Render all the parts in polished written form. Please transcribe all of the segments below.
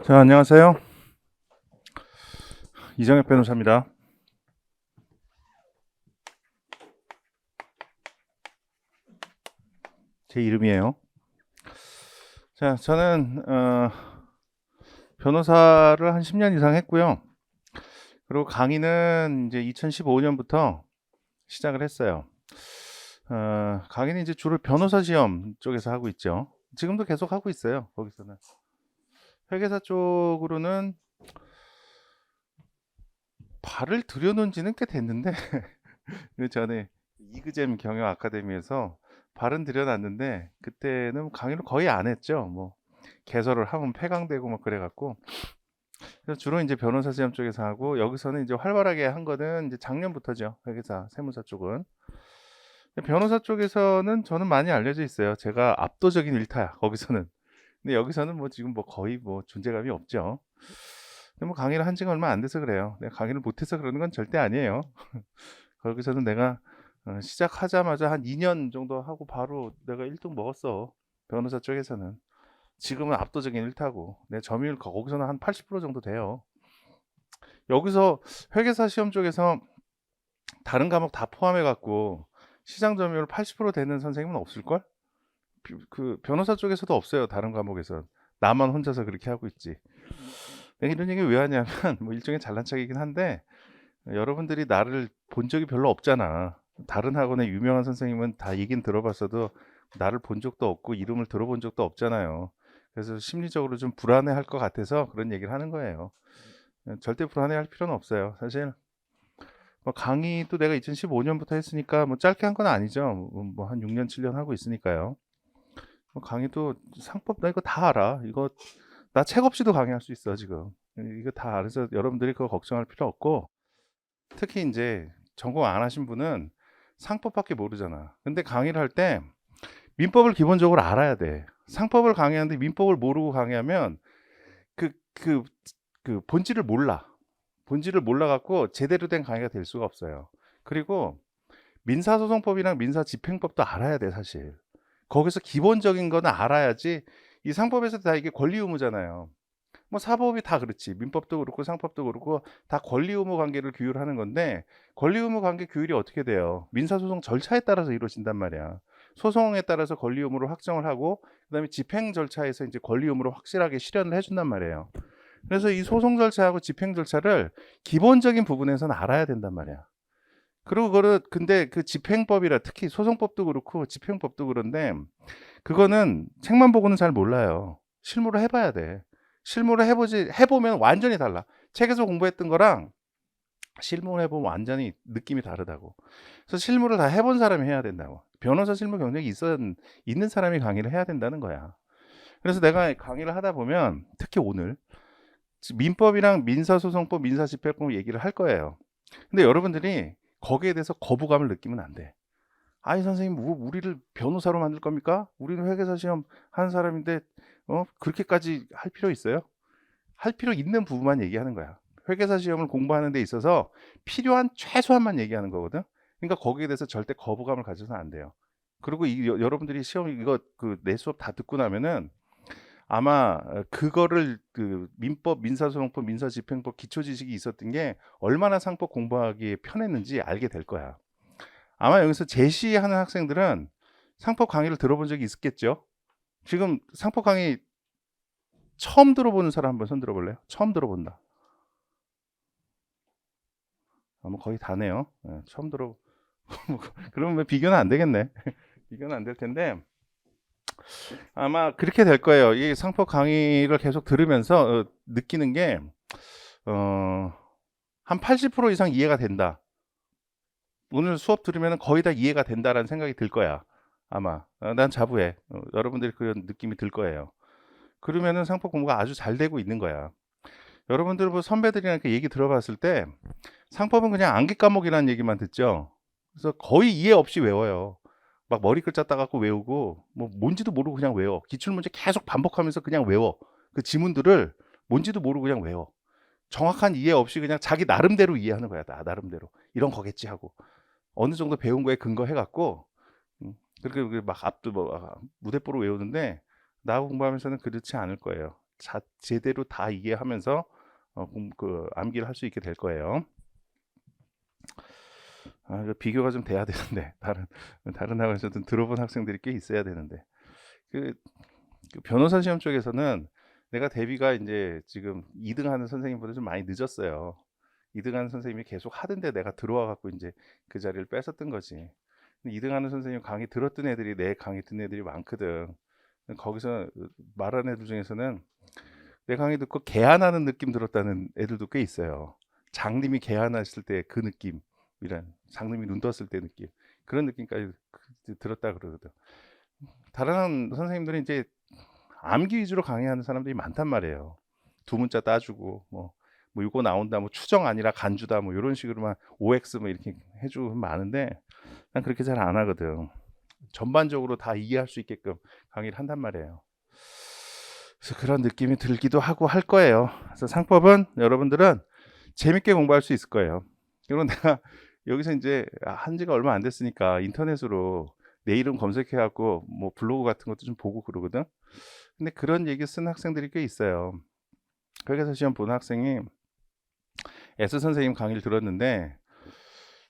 자, 안녕하세요. 이정혁 변호사입니다. 제 이름이에요. 자, 저는 변호사를 한 10년 이상 했고요. 그리고 강의는 이제 2015년부터 시작을 했어요. 강의는 이제 주로 변호사 시험 쪽에서 하고 있죠. 지금도 계속 하고 있어요. 거기서는 회계사 쪽으로는 발을 들여놓은 지는 꽤 됐는데 그 전에 이그잼 경영 아카데미에서 발은 들여놨는데 그때는 강의를 거의 안 했죠. 뭐 개설을 하면 폐강되고 막 그래갖고. 그래서 주로 이제 변호사 시험 쪽에서 하고, 여기서는 이제 활발하게 한 거는 이제 작년부터죠. 회계사 세무사 쪽은. 변호사 쪽에서는 저는 많이 알려져 있어요. 제가 압도적인 일타야 거기서는. 근데 여기서는 뭐 지금 뭐 거의 뭐 존재감이 없죠. 근데 뭐 강의를 한 지가 얼마 안 돼서 그래요. 내가 강의를 못해서 그러는 건 절대 아니에요. 거기서는 내가 시작하자마자 한 2년 정도 하고 바로 내가 1등 먹었어. 변호사 쪽에서는. 지금은 압도적인 일타고 내 점유율 거기서는 한 80% 정도 돼요. 여기서 회계사 시험 쪽에서 다른 과목 다 포함해 갖고 시장 점유율 80% 되는 선생님은 없을걸? 그 변호사 쪽에서도 없어요. 다른 과목에서. 나만 혼자서 그렇게 하고 있지. 내가 이런 얘기 왜 하냐면 뭐 일종의 잘난 척이긴 한데, 여러분들이 나를 본 적이 별로 없잖아. 다른 학원의 유명한 선생님은 다 얘긴 들어봤어도 나를 본 적도 없고 이름을 들어본 적도 없잖아요. 그래서 심리적으로 좀 불안해할 것 같아서 그런 얘기를 하는 거예요. 절대 불안해할 필요는 없어요. 사실 뭐 강의도 내가 2015년부터 했으니까 뭐 짧게 한 건 아니죠. 뭐 한 6년, 7년 하고 있으니까요. 뭐 강의도 상법 나 이거 다 알아. 이거 나 책 없이도 강의할 수 있어 지금. 이거 다 알아서 여러분들이 그거 걱정할 필요 없고, 특히 이제 전공 안 하신 분은 상법밖에 모르잖아. 근데 강의를 할 때 민법을 기본적으로 알아야 돼. 상법을 강의하는데 민법을 모르고 강의하면 그, 그, 그 본질을 몰라. 본질을 몰라갖고 제대로 된 강의가 될 수가 없어요. 그리고 민사소송법이랑 민사집행법도 알아야 돼, 사실. 거기서 기본적인 거는 알아야지. 이 상법에서 다 이게 권리 의무잖아요. 뭐 사법이 다 그렇지. 민법도 그렇고 상법도 그렇고 다 권리 의무 관계를 규율하는 건데, 권리 의무 관계 규율이 어떻게 돼요? 민사소송 절차에 따라서 이루어진단 말이야. 소송에 따라서 권리 의무를 확정을 하고, 그다음에 집행 절차에서 이제 권리 의무를 확실하게 실현을 해준단 말이에요. 그래서 이 소송 절차하고 집행 절차를 기본적인 부분에서는 알아야 된단 말이야. 그리고 그거를 근데 그 집행법이라, 특히 소송법도 그렇고 집행법도 그런데, 그거는 책만 보고는 잘 몰라요. 실무를 해봐야 돼. 실무를 해보면 완전히 달라. 책에서 공부했던 거랑 실무를 해보면 완전히 느낌이 다르다고. 그래서 실무를 다 해본 사람이 해야 된다고. 변호사 실무 경력이 있는 사람이 강의를 해야 된다는 거야. 그래서 내가 강의를 하다 보면 특히 오늘 민법이랑 민사소송법, 민사집행법 얘기를 할 거예요. 근데 여러분들이 거기에 대해서 거부감을 느끼면 안 돼. 아니 선생님, 우리를 변호사로 만들 겁니까? 우리는 회계사 시험 하는 사람인데 그렇게까지 할 필요 있어요? 할 필요 있는 부분만 얘기하는 거야. 회계사 시험을 공부하는 데 있어서 필요한 최소한만 얘기하는 거거든. 그러니까 거기에 대해서 절대 거부감을 가져서는 안 돼요. 그리고 여러분들이 시험 이거 그 내 수업 다 듣고 나면은 아마 그거를 그 민법, 민사소송법, 민사집행법 기초 지식이 있었던 게 얼마나 상법 공부하기에 편했는지 알게 될 거야. 아마 여기서 제시하는 학생들은 상법 강의를 들어본 적이 있겠죠. 지금 상법 강의 처음 들어보는 사람 한번 손 들어볼래요? 처음 들어본다. 뭐 거의 다네요. 처음 들어. 그러면 뭐 비교는 안 되겠네. 비교는 안 될 텐데 아마 그렇게 될 거예요. 이 상법 강의를 계속 들으면서 느끼는 게 한 80% 이상 이해가 된다. 오늘 수업 들으면 거의 다 이해가 된다라는 생각이 들 거야. 아마 난 자부해. 여러분들이 그런 느낌이 들 거예요. 그러면은 상법 공부가 아주 잘 되고 있는 거야. 여러분들 뭐 선배들이랑 이렇게 얘기 들어봤을 때 상법은 그냥 암기 과목이라는 얘기만 듣죠. 그래서 거의 이해 없이 외워요. 막 머리 글자 따갖고 외우고 뭐 뭔지도 모르고 그냥 외워. 기출문제 계속 반복하면서 그냥 외워. 그 지문들을 뭔지도 모르고 그냥 외워. 정확한 이해 없이 그냥 자기 나름대로 이해하는 거야. 나름대로 이런 거겠지 하고 어느 정도 배운 거에 근거해갖고 그렇게 막 앞도 뭐 무대뽀로 외우는데, 나 공부하면서는 그렇지 않을 거예요. 제대로 다 이해하면서 암기를 할 수 있게 될 거예요. 비교가 좀 돼야 되는데 다른 학원에서 좀 들어본 학생들이 꽤 있어야 되는데 그 변호사 시험 쪽에서는 내가 대비가 이제 지금 2등 하는 선생님보다 좀 많이 늦었어요. 2등 하는 선생님이 계속 하던데 내가 들어와 갖고 이제 그 자리를 뺏었던 거지. 2등 하는 선생님 강의 들었던 애들이 내 강의 듣는 애들이 많거든. 거기서 말하는 애들 중에서는 내 강의 듣고 개안하는 느낌 들었다는 애들도 꽤 있어요. 장님이 개안하실 때 그 느낌이란, 장님이 눈 떴을 때 느낌, 그런 느낌까지 들었다 그러거든. 다른 선생님들은 이제 암기 위주로 강의하는 사람들이 많단 말이에요. 두 문자 따주고 뭐 이거 나온다, 뭐 추정 아니라 간주다, 뭐 이런 식으로만 OX 뭐 이렇게 해주고 많은데 난 그렇게 잘 안 하거든. 전반적으로 다 이해할 수 있게끔 강의를 한단 말이에요. 그래서 그런 느낌이 들기도 하고 할 거예요. 그래서 상법은 여러분들은 재밌게 공부할 수 있을 거예요. 그리고 내가 여기서 이제 한 지가 얼마 안 됐으니까 인터넷으로 내 이름 검색해갖고 뭐 블로그 같은 것도 좀 보고 그러거든. 근데 그런 얘기 쓴 학생들이 꽤 있어요. 거기서 시험 보는 학생이 S 선생님 강의를 들었는데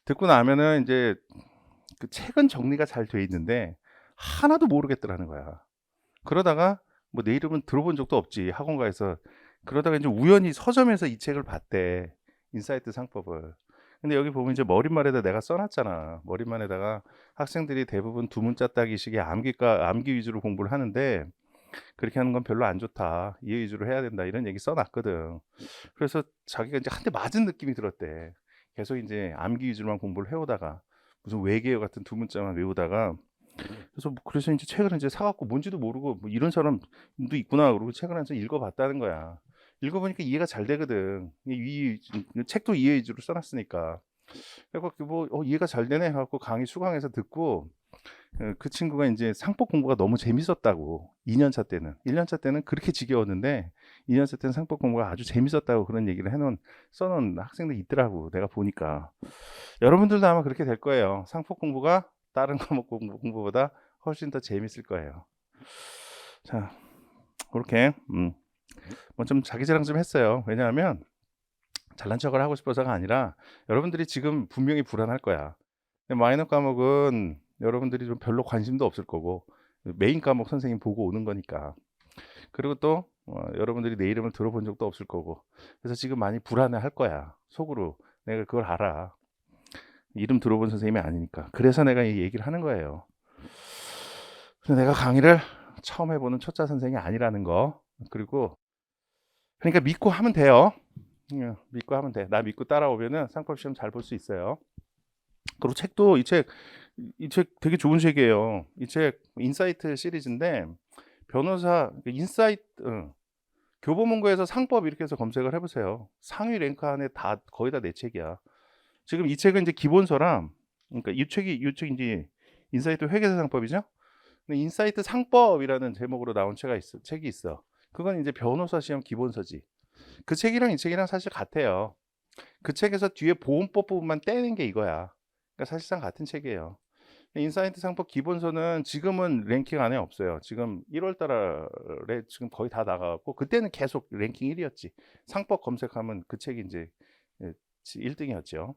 듣고 나면은 이제 그 책은 정리가 잘 돼 있는데 하나도 모르겠더라는 거야. 그러다가 뭐 내 이름은 들어본 적도 없지, 학원가에서. 그러다가 이제 우연히 서점에서 이 책을 봤대, 인사이트 상법을. 근데 여기 보면 이제 머릿말에다 내가 써놨잖아. 머릿말에다가 학생들이 대부분 두 문자 따기식의 암기 위주로 공부를 하는데 그렇게 하는 건 별로 안 좋다, 이해 위주로 해야 된다, 이런 얘기 써놨거든. 그래서 자기가 이제 한 대 맞은 느낌이 들었대. 계속 이제 암기 위주로만 공부를 해오다가 무슨 외계어 같은 두 문자만 외우다가 그래서 이제 책을 이제 사갖고 뭔지도 모르고 뭐 이런 사람도 있구나 그러고 책을 한서 읽어봤다는 거야. 읽어보니까 이해가 잘 되거든. 이 책도 이해 위주로 써놨으니까. 그래갖고 뭐 이해가 잘 되네 해갖고 강의 수강해서 듣고 그 친구가 이제 상법 공부가 너무 재밌었다고. 2년차 때는 1년차 때는 그렇게 지겨웠는데 2년차 때는 상법 공부가 아주 재밌었다고 그런 얘기를 써놓은 학생들이 있더라고, 내가 보니까. 여러분들도 아마 그렇게 될 거예요. 상법 공부가 다른 과목 공부보다 훨씬 더 재밌을 거예요. 자, 그렇게 뭐 좀 자기 자랑 좀 했어요. 왜냐하면 잘난 척을 하고 싶어서가 아니라 여러분들이 지금 분명히 불안할 거야. 마이너 과목은 여러분들이 좀 별로 관심도 없을 거고 메인 과목 선생님 보고 오는 거니까. 그리고 또 여러분들이 내 이름을 들어본 적도 없을 거고, 그래서 지금 많이 불안해 할 거야, 속으로. 내가 그걸 알아. 이름 들어본 선생님이 아니니까. 그래서 내가 이 얘기를 하는 거예요. 그래서 내가 강의를 처음 해보는 초짜 선생이 아니라는 거. 그리고 그러니까 믿고 하면 돼요. 믿고 하면 돼. 나 믿고 따라오면은 상법 시험 잘 볼 수 있어요. 그리고 책도 이 책 되게 좋은 책이에요. 이 책 인사이트 시리즈인데 변호사 인사이트 교보문고에서 상법 이렇게 해서 검색을 해보세요. 상위 랭크 안에 다 거의 다 내 책이야. 지금 이 책은 이제 기본서랑, 그러니까 이 책이 이제 인사이트 회계사 상법이죠. 근데 인사이트 상법이라는 제목으로 나온 책이 있어. 그건 이제 변호사 시험 기본서지. 그 책이랑 이 책이랑 사실 같아요. 그 책에서 뒤에 보험법 부분만 떼는 게 이거야. 그러니까 사실상 같은 책이에요. 인사이트 상법 기본서는 지금은 랭킹 안에 없어요. 지금 1월 달에 지금 거의 다 나가고, 그때는 계속 랭킹 1위였지. 상법 검색하면 그 책이 이제 1등이었죠.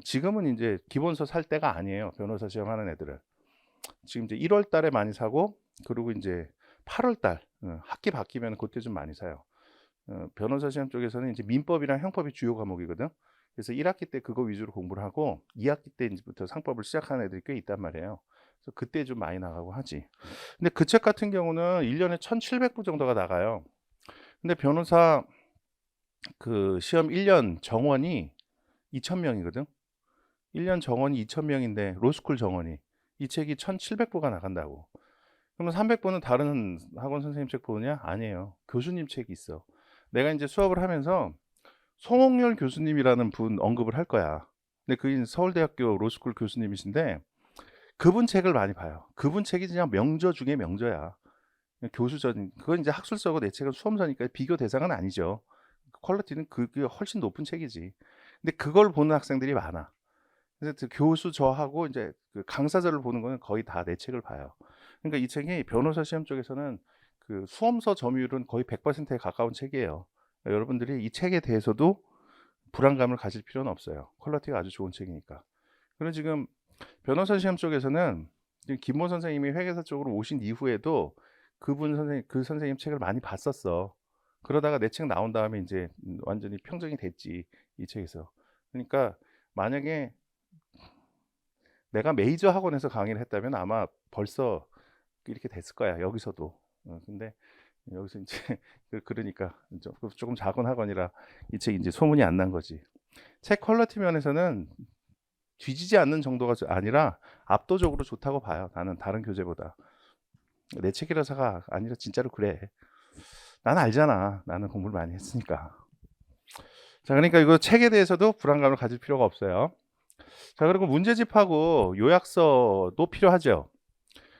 지금은 이제 기본서 살 때가 아니에요. 변호사 시험 하는 애들은. 지금 이제 1월 달에 많이 사고, 그리고 이제 8월 달 학기 바뀌면 그때 좀 많이 사요. 변호사 시험 쪽에서는 이제 민법이랑 형법이 주요 과목이거든. 그래서 1학기 때 그거 위주로 공부를 하고 2학기 때부터 상법을 시작하는 애들이 꽤 있단 말이에요. 그래서 그때 좀 많이 나가고 하지. 근데 그 책 같은 경우는 1년에 1,700부 정도가 나가요. 근데 변호사 그 시험 1년 정원이 2,000명이거든. 1년 정원이 2,000명인데 로스쿨 정원이 이 책이 1,700부가 나간다고. 그러면 300부는 다른 학원 선생님 책 보느냐? 아니에요. 교수님 책이 있어. 내가 이제 수업을 하면서 송홍열 교수님이라는 분 언급을 할 거야. 근데 그분 서울대학교 로스쿨 교수님이신데 그분 책을 많이 봐요. 그분 책이 그냥 명저 중에 명저야. 교수전, 그건 이제 학술서고 내 책은 수험서니까 비교 대상은 아니죠. 퀄리티는 그게 훨씬 높은 책이지. 근데 그걸 보는 학생들이 많아. 그래서 그 교수 저하고 이제 그 강사들을 보는 거는 거의 다 내 책을 봐요. 그러니까 이 책이 변호사 시험 쪽에서는 그 수험서 점유율은 거의 100%에 가까운 책이에요. 여러분들이 이 책에 대해서도 불안감을 가질 필요는 없어요. 퀄리티가 아주 좋은 책이니까. 그리고 지금 변호사 시험 쪽에서는 지금 김모 선생님이 회계사 쪽으로 오신 이후에도 그 선생님 책을 많이 봤었어. 그러다가 내 책 나온 다음에 이제 완전히 평정이 됐지, 이 책에서. 그러니까 만약에 내가 메이저 학원에서 강의를 했다면 아마 벌써 이렇게 됐을 거야, 여기서도. 근데 여기서 이제 그러니까 조금 작은 학원이라 이 책이 이제 소문이 안 난 거지. 책 퀄리티 면에서는 뒤지지 않는 정도가 아니라 압도적으로 좋다고 봐요. 나는 다른 교재보다. 내 책이라서가 아니라 진짜로 그래. 나는 알잖아. 나는 공부를 많이 했으니까. 자, 그러니까 이거 책에 대해서도 불안감을 가질 필요가 없어요. 자, 그리고 문제집하고 요약서도 필요하죠.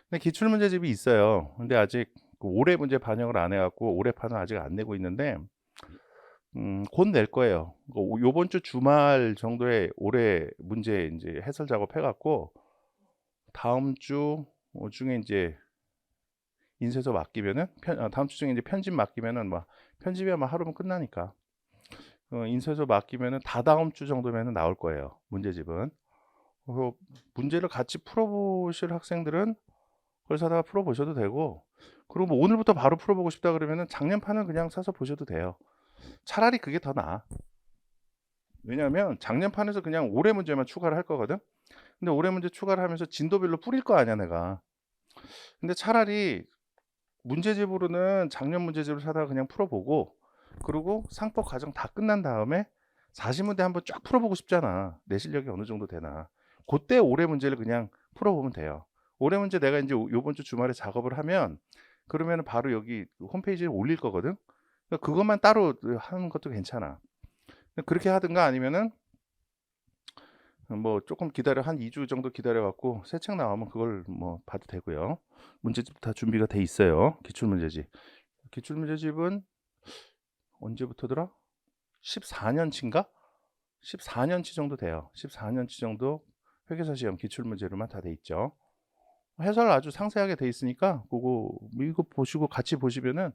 근데 기출문제집이 있어요. 근데 아직 올해 문제 반영을 안 해갖고 올해 판은 아직 안 내고 있는데 곧 낼 거예요. 요번 주 주말 정도에 올해 문제 이제 해설 작업해갖고 다음 주 중에 이제 인쇄소 맡기면은 다음 주 중에 이제 편집 맡기면은 막 편집이 아마 하루면 끝나니까 인쇄소 맡기면은 다다음 주 정도면은 나올 거예요. 문제집은. 문제를 같이 풀어보실 학생들은 그걸 사다가 풀어보셔도 되고, 그리고 뭐 오늘부터 바로 풀어보고 싶다 그러면은 작년 판을 그냥 사서 보셔도 돼요. 차라리 그게 더 나아. 왜냐하면 작년 판에서 그냥 올해 문제만 추가를 할 거거든. 근데 올해 문제 추가를 하면서 진도별로 뿌릴 거 아니야 내가. 근데 차라리 문제집으로는 작년 문제집을 사다가 그냥 풀어보고, 그리고 상법 과정 다 끝난 다음에 40문제 한번 쫙 풀어보고 싶잖아. 내 실력이 어느 정도 되나. 그때 올해 문제를 그냥 풀어보면 돼요. 올해 문제 내가 이제 요번 주 주말에 작업을 하면 그러면 바로 여기 홈페이지에 올릴 거거든. 그러니까 그것만 따로 하는 것도 괜찮아. 그렇게 하든가 아니면은 뭐 조금 기다려, 한 2주 정도 기다려 갖고 새 책 나오면 그걸 뭐 봐도 되고요. 문제집 다 준비가 돼 있어요. 기출문제집. 기출문제집은 언제부터더라? 14년치인가? 14년치 정도 돼요. 14년치 정도 회계사 시험 기출문제로만 다 돼 있죠. 해설 아주 상세하게 돼 있으니까 그거 이거 보시고 같이 보시면은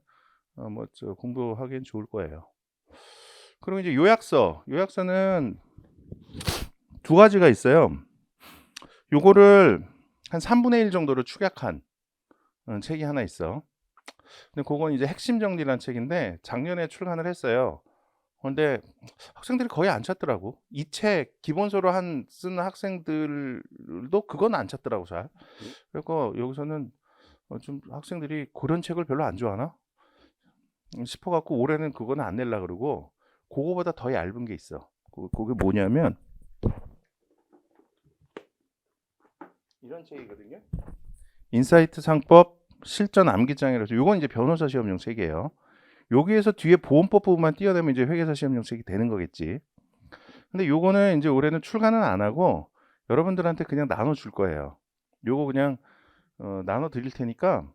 공부하기엔 좋을 거예요. 그리고 이제 요약서는 두 가지가 있어요. 요거를 한 3분의 1 정도를 축약한 책이 하나 있어. 근데 그건 이제 핵심 정리라는 책인데 작년에 출간을 했어요. 근데 학생들이 거의 안 찾더라고. 이 책 기본서로 쓰는 학생들도 그건 안 찾더라고 잘. 그래서 여기서는 좀 학생들이 그런 책을 별로 안 좋아하나 싶어갖고 올해는 그거는 안 낼라 그러고, 그거보다 더 얇은 게 있어. 그게 뭐냐면 이런 책이거든요. 인사이트 상법 실전 암기장이라서, 요건 이제 변호사 시험용 책이에요. 여기에서 뒤에 보험법 부분만 띄어내면 이제 회계사 시험용 책이 되는 거겠지. 근데 요거는 이제 올해는 출간은 안 하고 여러분들한테 그냥 나눠줄 거예요. 요거 그냥 나눠 드릴 테니까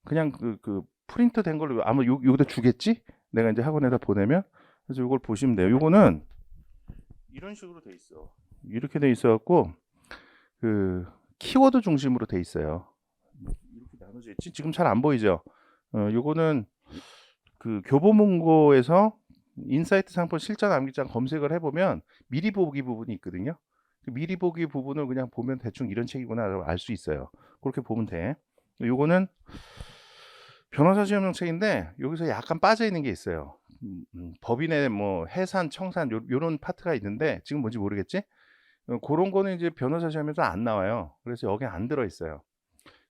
그냥 그 프린트 된 걸로 아마 여기다 주겠지? 내가 이제 학원에다 보내면. 그래서 요걸 보시면 돼요. 요거는 이런 식으로 돼 있어. 이렇게 돼 있어 갖고 그 키워드 중심으로 돼 있어요. 이렇게 나눠져 있지? 지금 잘 안 보이죠? 요거는 그 교보문고에서 인사이트 상품 실전 암기장 검색을 해보면 미리 보기 부분이 있거든요. 그 미리 보기 부분을 그냥 보면 대충 이런 책이구나 알 수 있어요. 그렇게 보면 돼. 요거는 변호사 시험용 책인데 여기서 약간 빠져 있는 게 있어요. 법인의 뭐 해산, 청산 요런 파트가 있는데 지금 뭔지 모르겠지? 그런 거는 이제 변호사 시험에서 안 나와요. 그래서 여기 안 들어 있어요.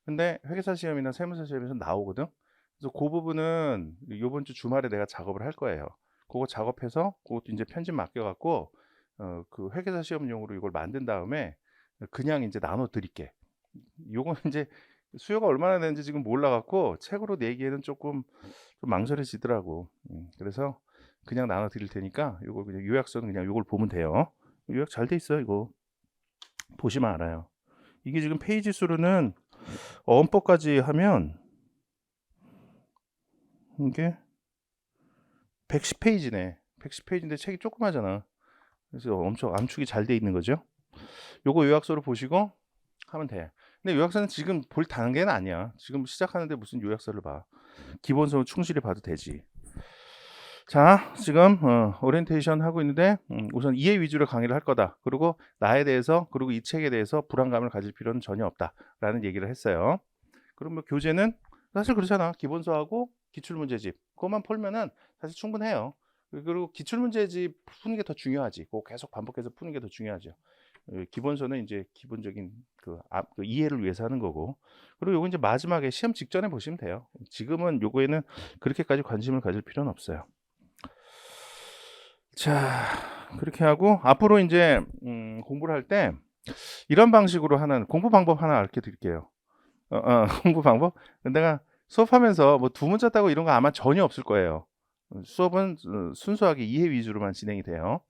근데 회계사 시험이나 세무사 시험에서 나오거든. 그래서 그 부분은 요번 주 주말에 내가 작업을 할 거예요. 그거 작업해서 그것도 이제 편집 맡겨갖고 그 회계사 시험용으로 이걸 만든 다음에 그냥 이제 나눠 드릴게. 요건 이제 수요가 얼마나 되는지 지금 몰라갖고 책으로 내기에는 조금 좀 망설여지더라고. 그래서 그냥 나눠 드릴 테니까 요걸 그냥 요약서는 그냥 요걸 보면 돼요. 요약 잘 돼 있어요. 이거 보시면 알아요. 이게 지금 페이지 수로는 어원법까지 하면 이게 110페이지네. 110페이지인데 책이 조그마잖아. 그래서 엄청 암축이 잘 돼 있는 거죠. 요거 요약서를 보시고 하면 돼. 근데 요약서는 지금 볼 단계는 아니야. 지금 시작하는데 무슨 요약서를 봐. 기본적으로 충실히 봐도 되지. 자, 지금 오리엔테이션 하고 있는데 우선 이해 위주로 강의를 할 거다. 그리고 나에 대해서 그리고 이 책에 대해서 불안감을 가질 필요는 전혀 없다라는 얘기를 했어요. 그럼 뭐 교재는 사실 그렇잖아. 기본서하고 기출문제집 그것만 풀면은 사실 충분해요. 그리고 기출문제집 푸는 게 더 중요하지. 그거 계속 반복해서 푸는 게 더 중요하죠. 기본서는 이제 기본적인 그 이해를 위해서 하는 거고, 그리고 요거 이제 마지막에 시험 직전에 보시면 돼요. 지금은 요거에는 그렇게까지 관심을 가질 필요는 없어요. 자, 그렇게 하고 앞으로 이제 공부를 할 때 이런 방식으로 하는 공부 방법 하나 알려 드릴게요. 공부 방법? 내가 수업하면서 뭐 두 문자 따고 이런 거 아마 전혀 없을 거예요. 수업은 순수하게 이해 위주로만 진행이 돼요.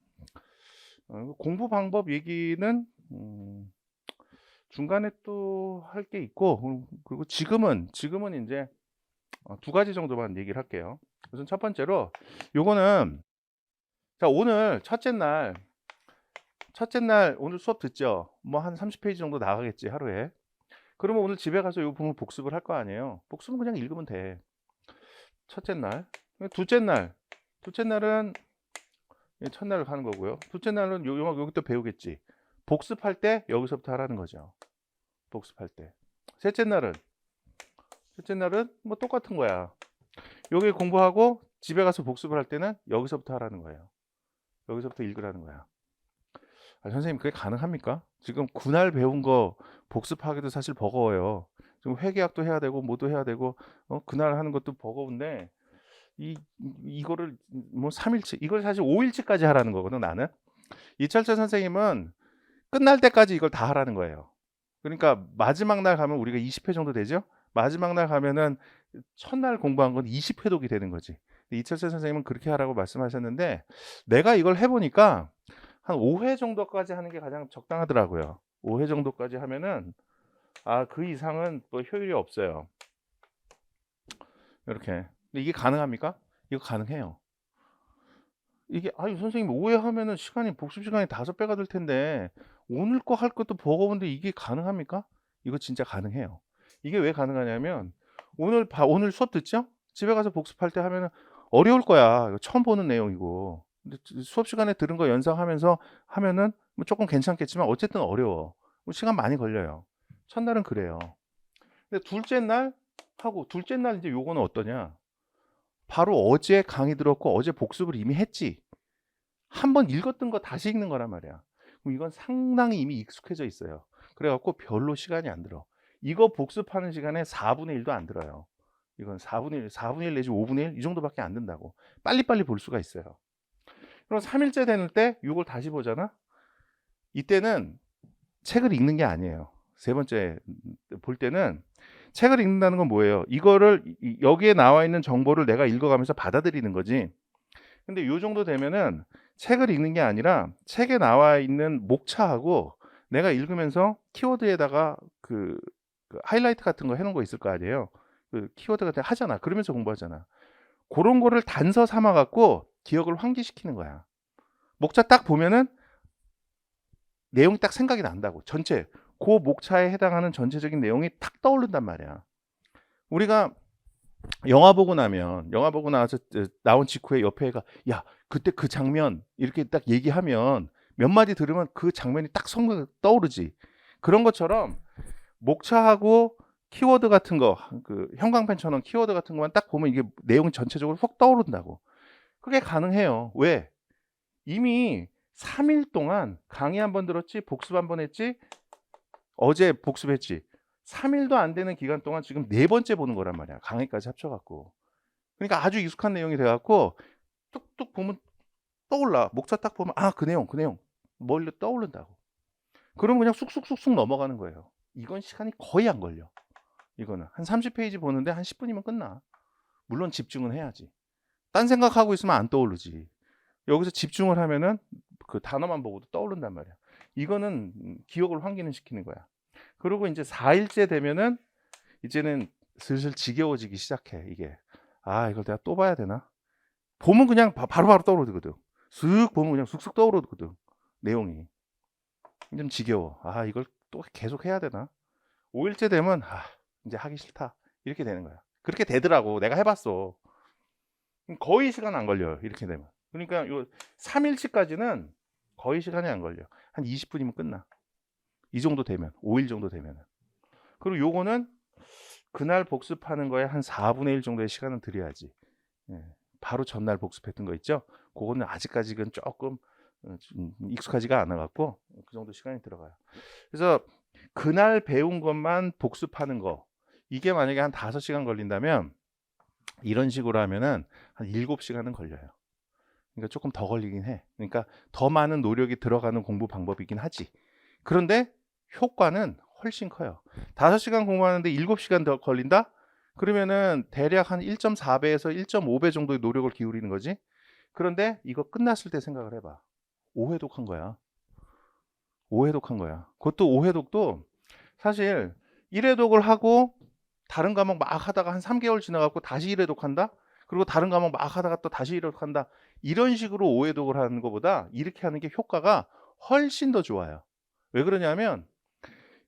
공부 방법 얘기는 중간에 또 할 게 있고, 그리고 지금은 이제 두 가지 정도만 얘기를 할게요. 우선 첫 번째로 요거는, 자, 오늘 첫째 날 오늘 수업 듣죠? 뭐 한 30페이지 정도 나가겠지, 하루에. 그러면 오늘 집에 가서 요 부분 복습을 할 거 아니에요. 복습은 그냥 읽으면 돼. 첫째 날. 둘째 날은 첫날을 가는 거고요. 둘째 날은 여기부터 배우겠지. 복습할 때 여기서부터 하라는 거죠. 복습할 때. 셋째 날은 뭐 똑같은 거야. 여기 공부하고 집에 가서 복습을 할 때는 여기서부터 하라는 거예요. 여기서부터 읽으라는 거야. 선생님, 그게 가능합니까? 지금 그날 배운 거 복습하기도 사실 버거워요. 지금 회계학도 해야 되고 뭐도 해야 되고 그날 하는 것도 버거운데 이거를 뭐 3일치, 이걸 사실 5일치까지 하라는 거거든, 나는. 이철철 선생님은 끝날 때까지 이걸 다 하라는 거예요. 그러니까 마지막 날 가면 우리가 20회 정도 되죠? 마지막 날 가면은 첫날 공부한 건 20회 독이 되는 거지. 이철철 선생님은 그렇게 하라고 말씀하셨는데, 내가 이걸 해보니까 한 5회 정도까지 하는 게 가장 적당하더라고요. 5회 정도까지 하면은 그 이상은 또 효율이 없어요. 이렇게. 근데 이게 가능합니까? 이거 가능해요. 이게 선생님 5회 하면은 복습 시간이 5배가 될 텐데 오늘 거 할 것도 버거운데 이게 가능합니까? 이거 진짜 가능해요. 이게 왜 가능하냐면 오늘 수업 듣죠? 집에 가서 복습할 때 하면은 어려울 거야. 이거 처음 보는 내용이고. 근데 수업 시간에 들은 거 연상하면서 하면은 뭐 조금 괜찮겠지만 어쨌든 어려워. 뭐 시간 많이 걸려요. 첫날은 그래요. 근데 둘째 날 이제 요거는 어떠냐? 바로 어제 강의 들었고 어제 복습을 이미 했지. 한번 읽었던 거 다시 읽는 거란 말이야. 그럼 이건 상당히 이미 익숙해져 있어요. 그래갖고 별로 시간이 안 들어. 이거 복습하는 시간에 4분의 1도 안 들어요. 이건 4분의 1 내지 5분의 1 이 정도밖에 안 든다고. 빨리빨리 볼 수가 있어요. 그럼 3일째 되는 때 이걸 다시 보잖아. 이때는 책을 읽는 게 아니에요. 세 번째 볼 때는 책을 읽는다는 건 뭐예요? 이거를 여기에 나와 있는 정보를 내가 읽어가면서 받아들이는 거지. 근데 요 정도 되면은 책을 읽는 게 아니라 책에 나와 있는 목차하고 내가 읽으면서 키워드에다가 그 하이라이트 같은 거 해놓은 거 있을 거 아니에요. 그 키워드 같은 거 하잖아. 그러면서 공부하잖아. 그런 거를 단서 삼아 갖고 기억을 환기시키는 거야. 목차 딱 보면은 내용이 딱 생각이 난다고. 전체 그 목차에 해당하는 전체적인 내용이 탁 떠오른단 말이야. 우리가 영화 보고 나서 나온 직후에 옆에 애가 야 그때 그 장면 이렇게 딱 얘기하면 몇 마디 들으면 그 장면이 딱 떠오르지. 그런 것처럼 목차하고 키워드 같은 거, 그 형광펜처럼 키워드 같은 것만 딱 보면 이게 내용이 전체적으로 훅 떠오른다고. 그게 가능해요. 왜? 이미 3일 동안 강의 한번 들었지, 복습 한번 했지, 어제 복습했지. 3일도 안 되는 기간 동안 지금 4번째 보는 거란 말이야. 강의까지 합쳐갖고. 그러니까 아주 익숙한 내용이 돼갖고 뚝뚝 보면 떠올라. 목차 딱 보면 그 내용 멀리 떠오른다고. 그러면 그냥 쑥쑥쑥쑥 넘어가는 거예요. 이건 시간이 거의 안 걸려. 이거는 한 30페이지 보는데 한 10분이면 끝나. 물론 집중은 해야지. 딴 생각하고 있으면 안 떠오르지. 여기서 집중을 하면은 그 단어만 보고도 떠오른단 말이야. 이거는 기억을 환기는 시키는 거야. 그리고 이제 4일째 되면은 이제는 슬슬 지겨워지기 시작해. 이게 이걸 내가 또 봐야 되나? 보면 그냥 바로바로 떠오르거든. 쓱 보면 그냥 쑥쑥 떠오르거든. 내용이 좀 지겨워. 이걸 또 계속 해야 되나? 5일째 되면 이제 하기 싫다. 이렇게 되는 거야. 그렇게 되더라고. 내가 해봤어. 거의 시간 안 걸려요. 이렇게 되면. 그러니까 요 3일치까지는 거의 시간이 안 걸려. 한 20분이면 끝나. 이 정도 되면 5일 정도 되면. 그리고 요거는 그날 복습하는 거에 한 4분의 1 정도의 시간은 들여야지. 예. 바로 전날 복습했던 거 있죠? 그거는 아직까지는 조금 좀 익숙하지가 않아 갖고 그 정도 시간이 들어가요. 그래서 그날 배운 것만 복습하는 거, 이게 만약에 한 5시간 걸린다면 이런 식으로 하면은 한 7시간은 걸려요. 그러니까 조금 더 걸리긴 해. 그러니까 더 많은 노력이 들어가는 공부 방법이긴 하지. 그런데 효과는 훨씬 커요. 5시간 공부하는데 7시간 더 걸린다? 그러면은 대략 한 1.4배에서 1.5배 정도의 노력을 기울이는 거지. 그런데 이거 끝났을 때 생각을 해봐. 5회독한 거야. 5회독한 거야. 그것도 5회독도 사실 1회독을 하고 다른 과목 막 하다가 한 3개월 지나갖고 다시 1회독한다? 그리고 다른 과목 막 하다가 또 다시 1회독한다. 이런 식으로 5회독을 하는 것보다 이렇게 하는 게 효과가 훨씬 더 좋아요. 왜 그러냐면